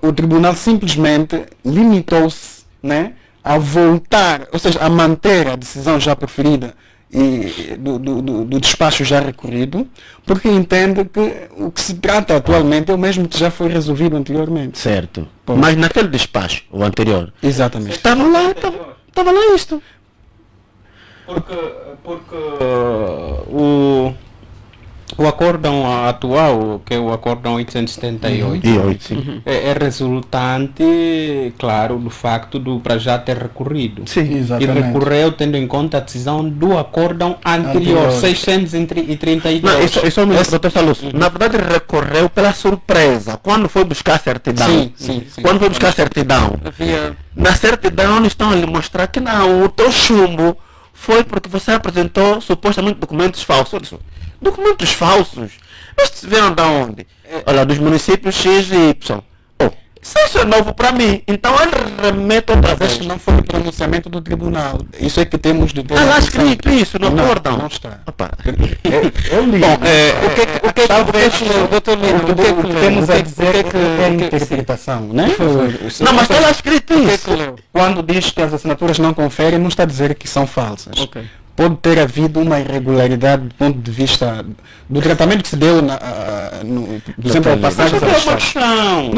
O tribunal simplesmente limitou-se, né, a voltar, ou seja, a manter a decisão já proferida e do despacho já recorrido, porque entende que o que se trata atualmente é o mesmo que já foi resolvido anteriormente. Certo. Mas naquele despacho, o anterior, exatamente, estava lá isto. Porque o acórdão atual, que é o acórdão 878, é resultante, claro, do facto do Prajá ter recorrido. Sim, exatamente. E recorreu tendo em conta a decisão do acórdão anterior. 632. Não, isso é o ministro Dr. Salus. Na verdade, recorreu pela surpresa. Quando foi buscar a certidão. Sim. Quando foi buscar a certidão. Na certidão, eles estão a lhe mostrar que não, o teu chumbo foi porque você apresentou supostamente documentos falsos. Documentos falsos? Estes vieram de onde? Olha, dos municípios X e Y. Isso é novo para mim. Então ele remete outra vez. Este não foi o pronunciamento do tribunal. Isso é que temos de ter. Lá escrito isso, no acórdão. Não está. Eu li. Bom, o que temos a dizer é que é interpretação, né? Não, mas está lá escrito isso. Quando diz que as assinaturas não conferem, não está a dizer que são falsas. Ok. pode ter havido uma irregularidade do ponto de vista do tratamento que se deu, por exemplo, ao passar das questão.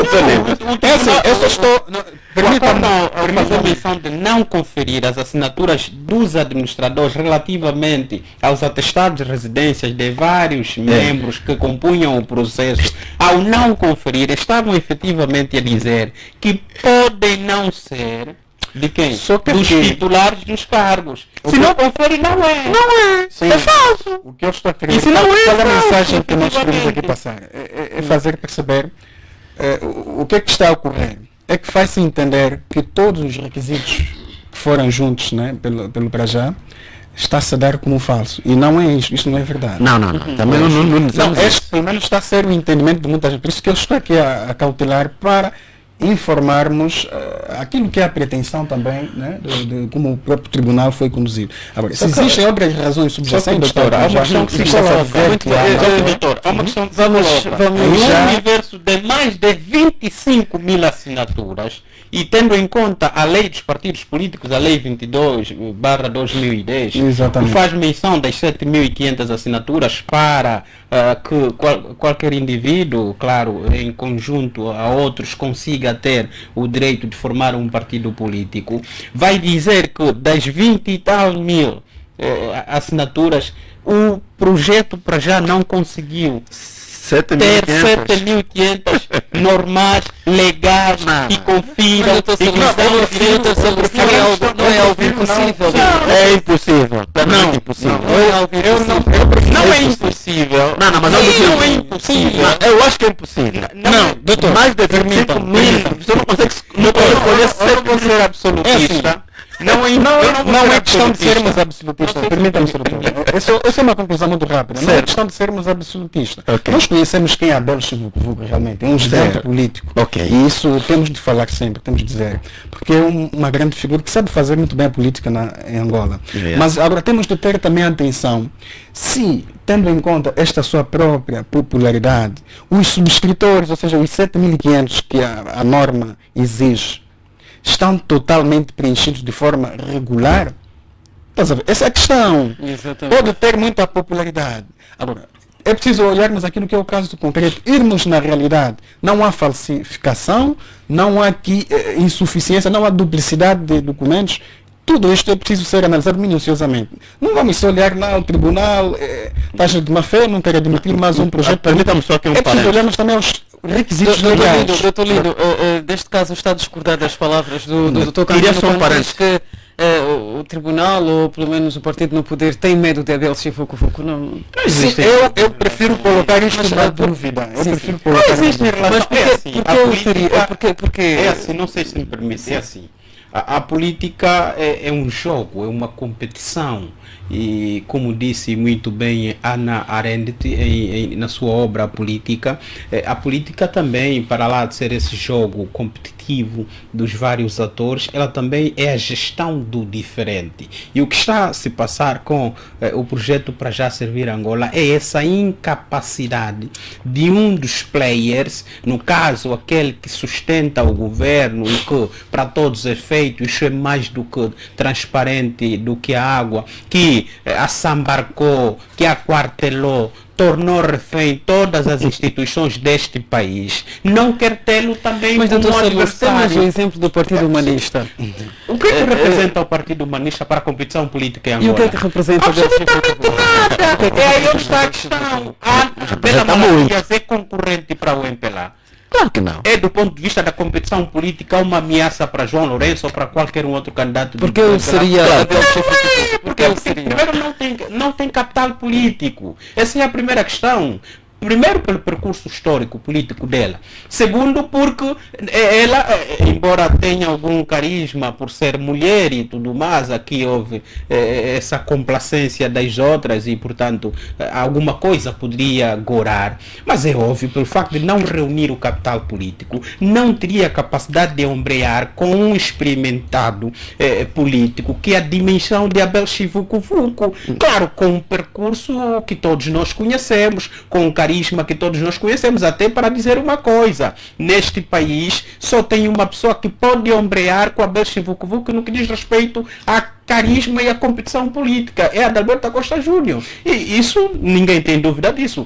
Eu só estou... Permita-me fazer menção de não conferir as assinaturas dos administradores relativamente aos atestados de residências de vários membros que compunham o processo. Ao não conferir, estavam efetivamente a dizer que podem não ser de quem? Dos titulares dos cargos. Se não confere, não é. Não é. Sim. É falso. O que eu estou a querer... E se não é qual é a falso, mensagem que nós queremos aqui passar? É fazer perceber o que é que está a ocorrer. É que faz-se entender que todos os requisitos que foram juntos, né, pelo para já, está-se a dar como falso. E não é isso não é verdade. Não. Também não Este pelo menos está a ser o entendimento de muita gente. Por isso que eu estou aqui a cautelar para informarmos aquilo que é a pretensão também, né, de como o próprio tribunal foi conduzido. Agora, se existem outras razões subjacentes, doutor, há uma questão que se doutor, há uma questão que vamos um universo de mais de 25 mil assinaturas e tendo em conta a lei dos partidos políticos, a lei 22/2010, que faz menção das 7.500 assinaturas para que qualquer indivíduo, claro, em conjunto a outros, consiga ter o direito de formar um partido político, vai dizer que das 20 e tal mil assinaturas, o projeto para já não conseguiu ter 7.500 normais, legais, que confiram e que não é algo impossível. É impossível. Não, impossível. Não é impossível. Não é impossível. Eu acho que é impossível. Não, doutor. Mais de 25 mil. Você não consegue escolher ser absolutista. Não é questão de sermos absolutistas. Permita-me, Sr. Doutor. Essa é uma conclusão muito rápida. Não é questão de sermos absolutistas. Nós conhecemos quem é Abel Chivuco realmente. É um gigante político. E isso temos de falar sempre, temos de dizer. Porque é uma grande figura que sabe fazer muito bem a política em Angola. Mas agora temos de ter também atenção. Se, tendo em conta esta sua própria popularidade, os subscritores, ou seja, os 7.500 que a norma exige, estão totalmente preenchidos de forma regular? Essa é a questão. Exatamente. Pode ter muita popularidade. Agora, é preciso olharmos aquilo que é o caso do concreto, irmos na realidade. Não há falsificação, não há aqui insuficiência, não há duplicidade de documentos. Tudo isto é preciso ser analisado minuciosamente. Não vamos só olhar lá o tribunal, taxa de má fé, não quero admitir mais um projeto. Permita-me só que é preciso olharmos também aos requisitos legais. Doutor Lindo, deste caso está a discordar das palavras do Dr. Cândido quando diz que o tribunal, ou pelo menos o partido no poder, tem medo de Abel Chivuco. Não existe. Eu prefiro colocar isto na dúvida. Eu prefiro colocar existe em relação. Porque é assim, não sei se me permite, é assim. A política é um jogo, é uma competição. E como disse muito bem Hannah Arendt na sua obra Política, a política também, para lá de ser esse jogo competitivo dos vários atores, ela também é a gestão do diferente. E o que está a se passar com o projeto para já servir Angola é essa incapacidade de um dos players, no caso aquele que sustenta o governo e que para todos os efeitos isso é mais do que transparente do que a água, que assambarcou, que aquartelou, tornou refém todas as instituições deste país, não quer tê-lo também como adversário. Temos o exemplo do Partido Humanista. O que é que representa o Partido Humanista para a competição política em Angola? E o que é que representa absolutamente nada! É aí onde está a questão. Pela Malaquias é concorrente para o MPLA. Claro que não. É do ponto de vista da competição política uma ameaça para João Lourenço ou para qualquer um outro candidato. Porque eu seria... Porque primeiro não tem capital político. Essa é a primeira questão. Primeiro, pelo percurso histórico político dela. Segundo, porque ela, embora tenha algum carisma por ser mulher e tudo mais, aqui houve essa complacência das outras e, portanto, alguma coisa poderia gorar. Mas é óbvio, pelo facto de não reunir o capital político, não teria capacidade de ombrear com um experimentado político que é a dimensão de Abel Chivuco. Claro, com um percurso que todos nós conhecemos, com um carisma que todos nós conhecemos, até para dizer uma coisa: neste país só tem uma pessoa que pode ombrear com Abel Chivuco no que diz respeito à carisma e a competição política. É a de Alberto Costa Júnior. E isso, ninguém tem dúvida disso.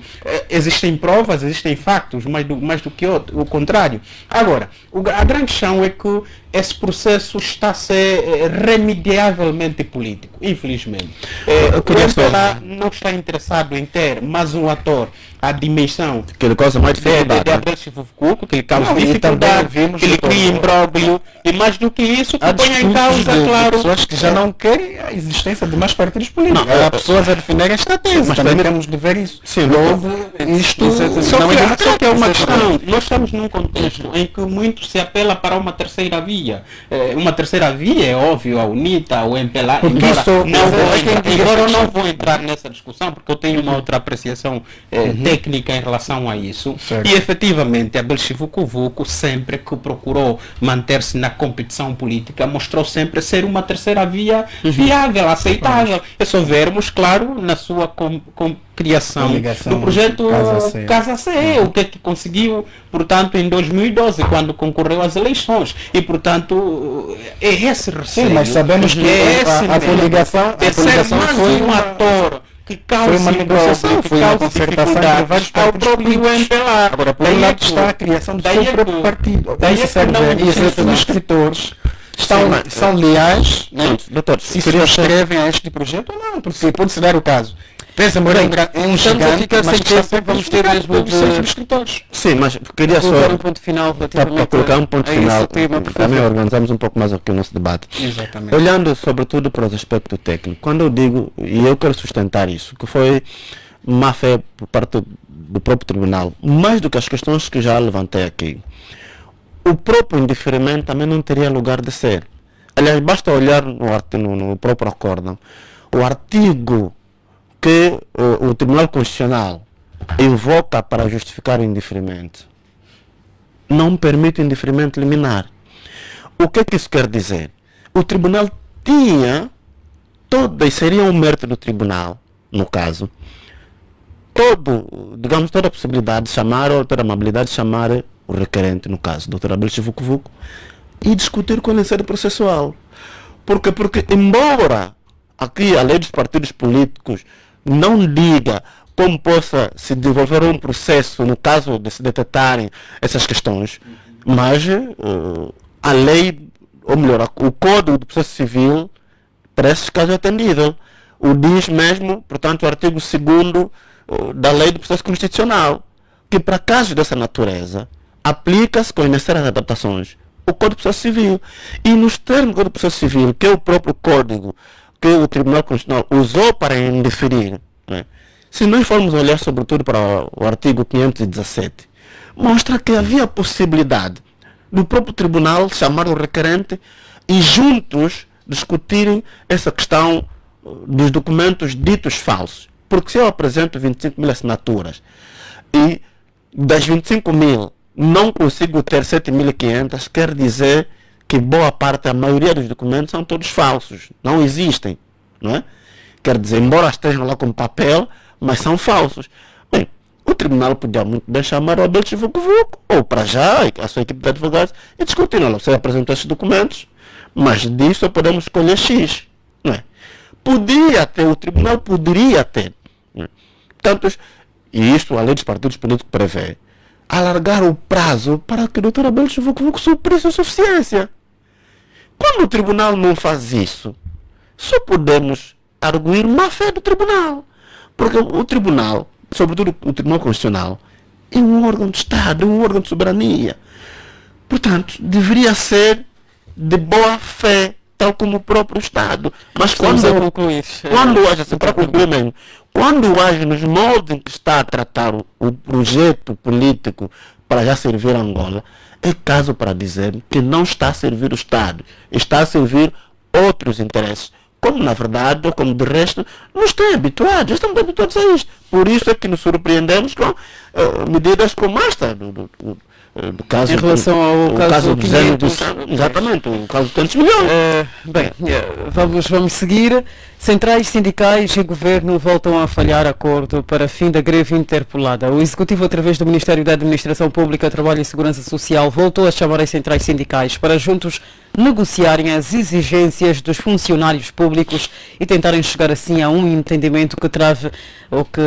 Existem provas, existem factos, mais do que o contrário. Agora, a grande questão é que esse processo está a ser remediavelmente político, infelizmente. O MPLA não está interessado em ter mais um ator à dimensão que ele causa mais dificuldade. De Abel Chivucuco, que ele causa dificuldade, que ele cria imbróglio, e mais do que isso, que põe em causa, claro... pessoas que já não querem a existência de mais partidos políticos. Há pessoas a definirem esta tese, mas também temos de ver isso. Sim, logo, isto... Só que é uma questão, nós estamos num contexto em que muito se apela para uma terceira via. Uma terceira via é óbvio, a UNITA, o MPLA, embora eu não vou entrar nessa discussão, porque eu tenho uma outra apreciação técnica em relação a isso. Certo. E efetivamente Abel Chivucuvuco, sempre que procurou manter-se na competição política, mostrou sempre ser uma terceira via viável, aceitável. É só vermos, claro, na sua criação do projeto Casa C, o que é que conseguiu, portanto, em 2012, quando concorreu às eleições. E, portanto, é esse receio. Sim, mas sabemos que a coligação foi um ator que causa uma negociação, foi uma concertação entre vários partidos políticos. Agora, por um lado está a criação do seu próprio partido. Daí os escritores são leais, né? Se subscrevem a este projeto ou não, porque pode-se dar o caso. Pensa, é um gigante, ficar mas sem tempo, vamos ter mesmo de escritores. Sim, mas queria só colocar um ponto final para colocar um ponto final, também organizamos um pouco mais aqui o nosso debate. Exatamente. Olhando sobretudo para os aspectos técnicos, quando eu digo, e eu quero sustentar isso, que foi má fé por parte do próprio tribunal, mais do que as questões que já levantei aqui, o próprio indeferimento também não teria lugar de ser. Aliás, basta olhar no próprio acórdão, o artigo que o Tribunal Constitucional invoca para justificar o indeferimento não permite o indeferimento liminar. O que é que isso quer dizer? O Tribunal tinha e seria um mérito do Tribunal, no caso, toda a possibilidade de chamar, ou toda a amabilidade de chamar o requerente, no caso, Dr. Abel Chivucuvuco, e discutir com ele em sede processual. Porque embora aqui a lei dos partidos políticos não diga como possa se desenvolver um processo no caso de se detectarem essas questões, mas a lei, ou melhor, o Código do Processo Civil para esses casos é atendido. O diz mesmo, portanto, o artigo 2º da Lei do Processo Constitucional, que para casos dessa natureza aplica-se com as necessárias adaptações o Código do Processo Civil. E nos termos do Código do Processo Civil, que é o próprio código que o Tribunal Constitucional usou para indeferir, né? Se nós formos olhar sobretudo para o artigo 517, mostra que havia a possibilidade do próprio tribunal chamar o requerente e juntos discutirem essa questão dos documentos ditos falsos. Porque se eu apresento 25 mil assinaturas e das 25 mil não consigo ter 7.500, quer dizer que boa parte, a maioria dos documentos são todos falsos, não existem, não é? Quer dizer, embora estejam lá com papel, mas são falsos. Bem, o tribunal podia muito bem chamar o Abel Chivucuvuco, ou para já, a sua equipe de advogados, e discutir, não, você apresentou esses documentos, mas disso podemos escolher X, não é? O tribunal poderia ter, não é? Portanto, e isto a lei dos partidos políticos prevê, alargar o prazo para que o Dr. Abel Chivucuvuco suprisse a suficiência. Quando o tribunal não faz isso, só podemos arguir má fé do tribunal. Porque o tribunal, sobretudo o Tribunal Constitucional, é um órgão de Estado, é um órgão de soberania. Portanto, deveria ser de boa fé, tal como o próprio Estado. Mas quando age, para concluir mesmo, quando age nos moldes em que está a tratar o projeto político para já servir a Angola, é caso para dizer que não está a servir o Estado, está a servir outros interesses. Como na verdade, ou como de resto, não estamos habituados a isto. Por isso é que nos surpreendemos com medidas como esta, do caso, em relação ao caso do 500, exatamente, o caso de 500 milhões. Bem, vamos seguir. Centrais sindicais e governo voltam a falhar acordo para fim da greve interpelada. O Executivo, através do Ministério da Administração Pública, Trabalho e Segurança Social, voltou a chamar as centrais sindicais para juntos negociarem as exigências dos funcionários públicos e tentarem chegar assim a um entendimento que trave ou que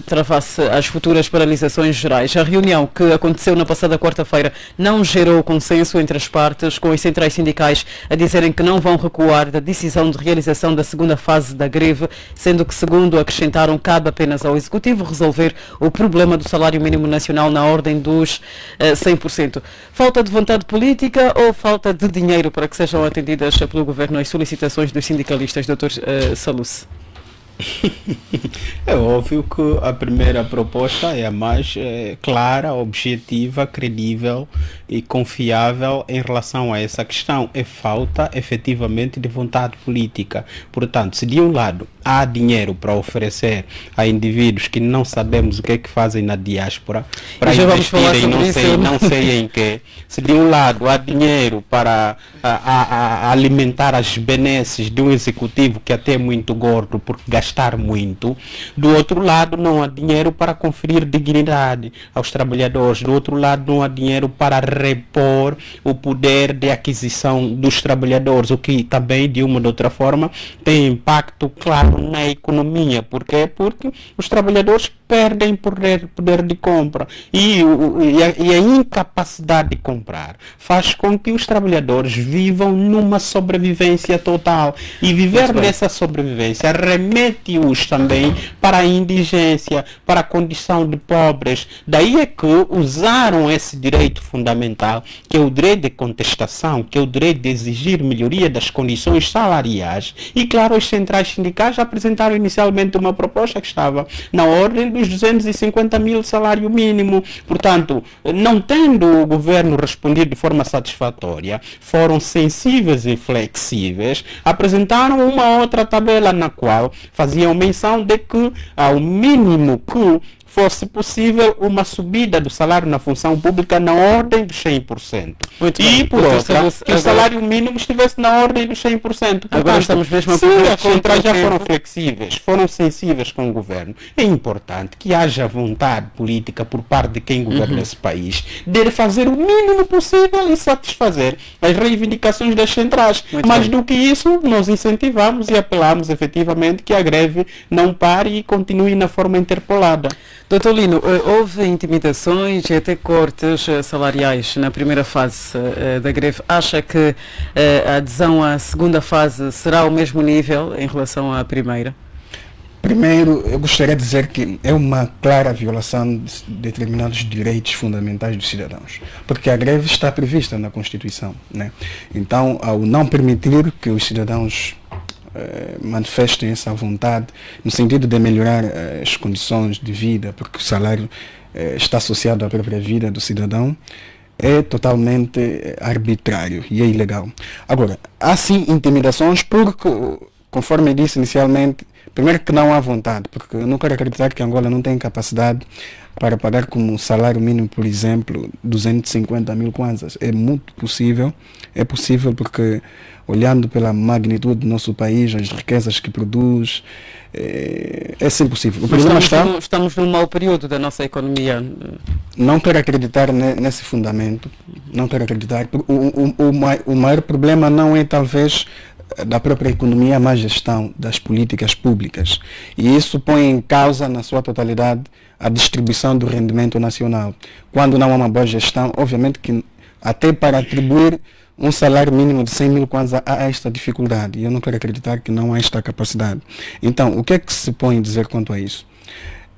travasse as futuras paralisações gerais. A reunião que aconteceu na passada quarta-feira não gerou consenso entre as partes, com as centrais sindicais a dizerem que não vão recuar da decisão de realização da segunda fase da greve, sendo que, segundo acrescentaram, cabe apenas ao Executivo resolver o problema do salário mínimo nacional na ordem dos 100%. Falta de vontade política ou falta de dinheiro para que sejam atendidas pelo Governo as solicitações dos sindicalistas, Dr. Saluce? É óbvio que a primeira proposta é a mais clara, objetiva, credível e confiável em relação a essa questão. É falta efetivamente de vontade política. Portanto, se de um lado há dinheiro para oferecer a indivíduos que não sabemos o que é que fazem na diáspora, para investirem não sei em quê, se de um lado há dinheiro para alimentar as benesses de um executivo que até é muito gordo porque gastar muito, do outro lado não há dinheiro para conferir dignidade aos trabalhadores, do outro lado não há dinheiro para repor o poder de aquisição dos trabalhadores, o que também de uma ou de outra forma tem impacto claro na economia. Por quê? Porque os trabalhadores perdem poder de compra e a incapacidade de comprar faz com que os trabalhadores vivam numa sobrevivência total, e viver nessa sobrevivência remete-os também para a indigência, para a condição de pobres. Daí é que usaram esse direito fundamental, que é o direito de contestação, que é o direito de exigir melhoria das condições salariais, e claro, as centrais sindicais apresentaram inicialmente uma proposta que estava na ordem dos 250 mil salário mínimo. Portanto, não tendo o governo respondido de forma satisfatória, foram sensíveis e flexíveis, apresentaram uma outra tabela na qual faziam menção de que ao mínimo que fosse possível uma subida do salário na função pública na ordem dos 100%. E por outra, que o salário mínimo estivesse na ordem dos 100%. Portanto, agora estamos mesmo a se as centrais já foram flexíveis, foram sensíveis com o governo, é importante que haja vontade política por parte de quem governa esse país de fazer o mínimo possível e satisfazer as reivindicações das centrais. Mais do que isso, nós incentivamos e apelamos efetivamente que a greve não pare e continue na forma interpolada. Doutor Lino, houve intimidações e até cortes salariais na primeira fase da greve. Acha que a adesão à segunda fase será ao mesmo nível em relação à primeira? Primeiro, eu gostaria de dizer que é uma clara violação de determinados direitos fundamentais dos cidadãos, porque a greve está prevista na Constituição, né? Então, ao não permitir que os cidadãos manifestem essa vontade no sentido de melhorar as condições de vida, porque o salário está associado à própria vida do cidadão, é totalmente arbitrário e é ilegal. Agora, há sim intimidações porque, conforme eu disse inicialmente, primeiro que não há vontade, porque eu não quero acreditar que Angola não tem capacidade para pagar como salário mínimo, por exemplo, 250 mil kwanzas. É muito possível, é possível porque, olhando pela magnitude do nosso país, as riquezas que produz, é sim possível. O problema estamos num mau período da nossa economia. Não quero acreditar nesse fundamento, não quero acreditar. O maior problema não é talvez da própria economia, a má gestão das políticas públicas. E isso põe em causa, na sua totalidade, a distribuição do rendimento nacional. Quando não há uma boa gestão, obviamente que até para atribuir um salário mínimo de 100 mil kwanza há esta dificuldade. E eu não quero acreditar que não há esta capacidade. Então, o que é que se põe a dizer quanto a isso?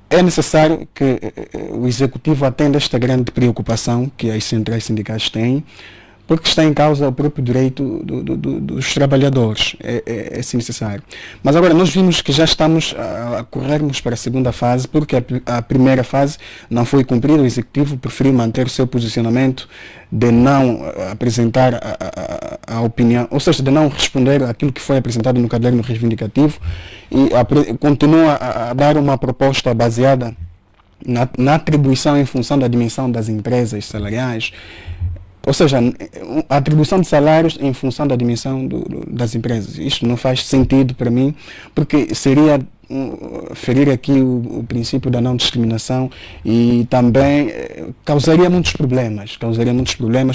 É necessário que o Executivo atenda esta grande preocupação que as centrais sindicais têm, porque está em causa o próprio direito dos trabalhadores. É sim necessário. Mas agora nós vimos que já estamos a corrermos para a segunda fase, porque a primeira fase não foi cumprida. O Executivo preferiu manter o seu posicionamento de não apresentar a opinião, ou seja, de não responder àquilo que foi apresentado no caderno reivindicativo, e continua a dar uma proposta baseada na atribuição em função da dimensão das empresas salariais. Ou seja, a atribuição de salários em função da dimensão das empresas. Isto não faz sentido para mim, porque seria ferir aqui o princípio da não discriminação e também causaria muitos problemas,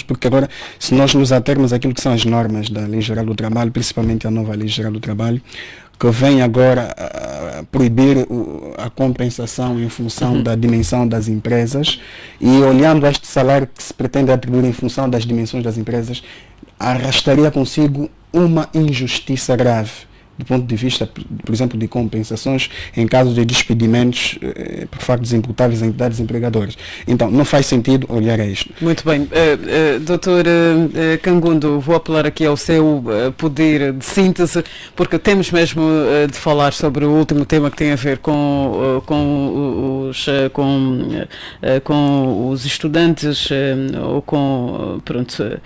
porque agora, se nós nos atermos àquilo que são as normas da Lei Geral do Trabalho, principalmente a nova Lei Geral do Trabalho, que vem agora a proibir a compensação em função da dimensão das empresas, e olhando este salário que se pretende atribuir em função das dimensões das empresas, arrastaria consigo uma injustiça grave do ponto de vista, por exemplo, de compensações em caso de despedimentos por factos imputáveis a entidades empregadoras. Então, não faz sentido olhar a isto. Muito bem. Doutor Kangundo, vou apelar aqui ao seu poder de síntese, porque temos mesmo de falar sobre o último tema que tem a ver com os estudantes, ou com, pronto,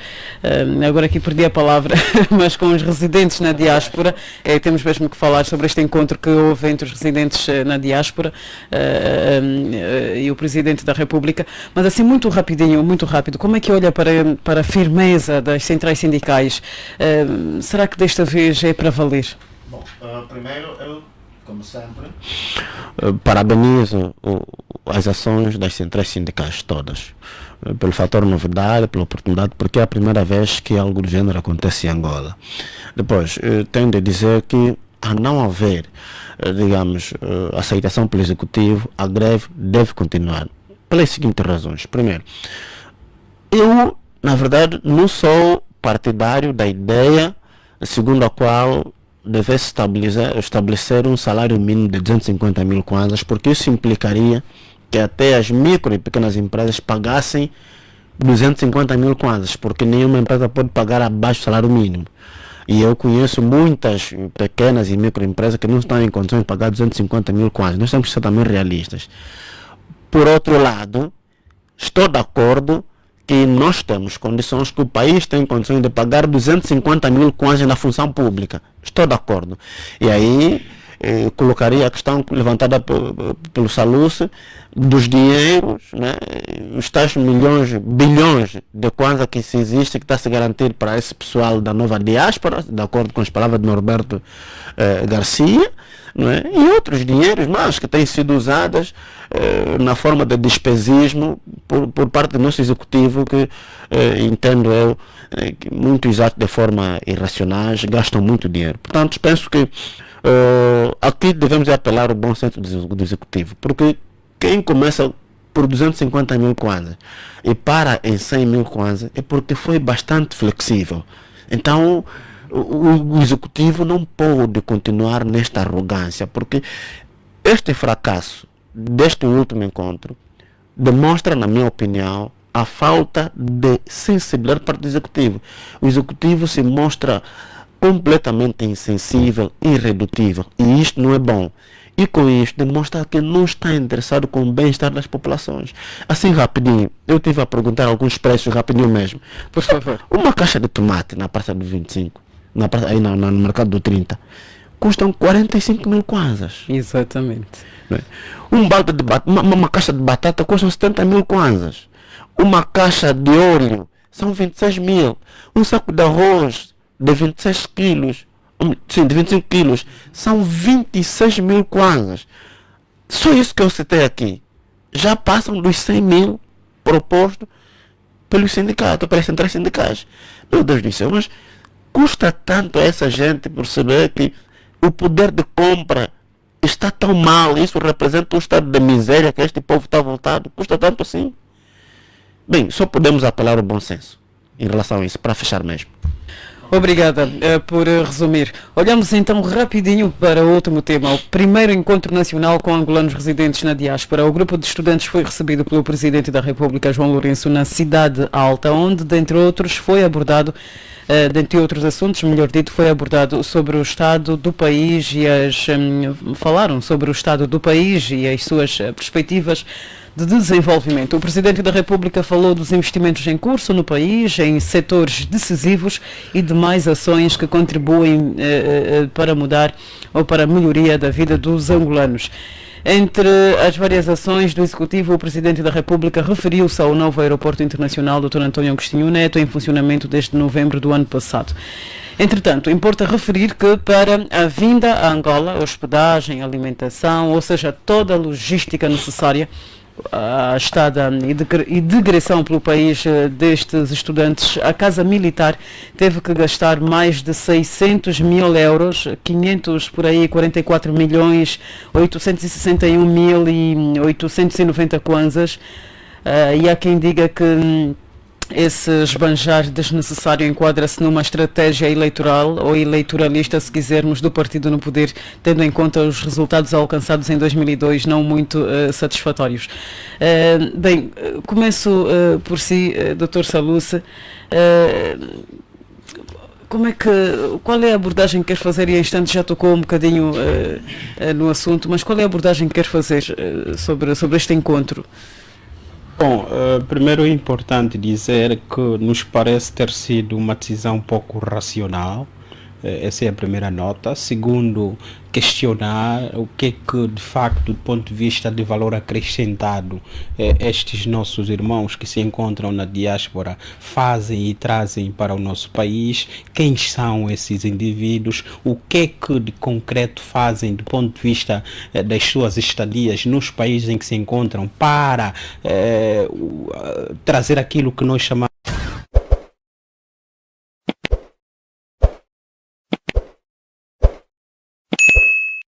agora aqui perdi a palavra, mas com os residentes na diáspora. Temos mesmo que falar sobre este encontro que houve entre os residentes na diáspora e o Presidente da República. Mas assim, muito rápido, como é que olha para a firmeza das centrais sindicais? Será que desta vez é para valer? Bom, primeiro eu, como sempre, parabenizo as ações das centrais sindicais todas, pelo fator novidade, pela oportunidade, porque é a primeira vez que algo do gênero acontece em Angola. Depois, tenho de dizer que, a não haver, digamos, aceitação pelo Executivo, a greve deve continuar, pelas seguintes razões. Primeiro, eu, na verdade, não sou partidário da ideia segundo a qual devesse estabelecer um salário mínimo de 250 mil kwanzas, porque isso implicaria que até as micro e pequenas empresas pagassem 250 mil kwanzas, porque nenhuma empresa pode pagar abaixo do salário mínimo. E eu conheço muitas pequenas e microempresas que não estão em condições de pagar 250 mil kwanzas. Nós temos que ser também realistas. Por outro lado, estou de acordo que nós temos condições, que o país tem condições de pagar 250 mil kwanzas na função pública. Estou de acordo. E aí colocaria a questão levantada pelo Saluce dos dinheiros, né, os tais milhões, bilhões de kwanza que se existe, que está a se garantir para esse pessoal da nova diáspora, de acordo com as palavras de Norberto Garcia, né, e outros dinheiros mais que têm sido usadas na forma de despesismo por parte do nosso executivo, que entendo eu que muitos atos de forma irracionais gastam muito dinheiro. Portanto, penso que aqui devemos apelar ao bom senso do executivo, porque quem começa por 250 mil kwanzas e para em 100 mil kwanzas é porque foi bastante flexível. Então o executivo não pode continuar nesta arrogância, porque este fracasso deste último encontro demonstra, na minha opinião, a falta de sensibilidade para o executivo. O executivo se mostra completamente insensível, irredutível, e isto não é bom. E com isto demonstra que não está interessado com o bem-estar das populações. Assim, rapidinho, eu tive a perguntar alguns preços, rapidinho mesmo. Por favor, uma caixa de tomate na praça do 25, aí no mercado do 30, custam 45 mil kwanzas. Exatamente. Um balde de uma caixa de batata custa 70 mil kwanzas. Uma caixa de óleo são 26 mil. Um saco de arroz de 26 quilos, sim, de 25 quilos, são 26 mil kwanzas. Só isso que eu citei aqui já passam dos 100 mil propostos pelos sindicatos, pelas centrais sindicais. Meu Deus do céu, mas custa tanto a essa gente perceber que o poder de compra está tão mal, isso representa um estado de miséria que este povo está voltado, custa tanto assim? Bem, só podemos apelar ao bom senso em relação a isso, para fechar mesmo. Obrigada por resumir. Olhamos então rapidinho para o último tema, o primeiro encontro nacional com angolanos residentes na diáspora. O grupo de estudantes foi recebido pelo Presidente da República, João Lourenço, na Cidade Alta, onde, dentre outros, foi abordado, dentre outros assuntos, melhor dito, foi abordado sobre o estado do país e falaram sobre o estado do país e as suas perspectivas de desenvolvimento. O Presidente da República falou dos investimentos em curso no país, em setores decisivos e demais ações que contribuem para mudar ou para a melhoria da vida dos angolanos. Entre as várias ações do Executivo, o Presidente da República referiu-se ao novo aeroporto internacional Dr. António Agostinho Neto, em funcionamento desde novembro do ano passado. Entretanto, importa referir que para a vinda a Angola, hospedagem, alimentação, ou seja, toda a logística necessária, a estada e digressão pelo país destes estudantes, a Casa Militar teve que gastar mais de 600 mil euros, 500 por aí, 44 milhões, 861 mil e 890 kwanzas, e há quem diga que esse esbanjar desnecessário enquadra-se numa estratégia eleitoral ou eleitoralista, se quisermos, do partido no poder, tendo em conta os resultados alcançados em 2002, não muito satisfatórios. Bem, começo por si, Dr. Saluce. Qual é a abordagem que quer fazer? E em instantes já tocou um bocadinho no assunto, mas qual é a abordagem que quer fazer sobre este encontro? Bom, primeiro é importante dizer que nos parece ter sido uma decisão um pouco racional. Essa é a primeira nota. Segundo, questionar o que é que, de facto, do ponto de vista de valor acrescentado, estes nossos irmãos que se encontram na diáspora fazem e trazem para o nosso país, quem são esses indivíduos, o que é que de concreto fazem do ponto de vista das suas estadias nos países em que se encontram para trazer aquilo que nós chamamos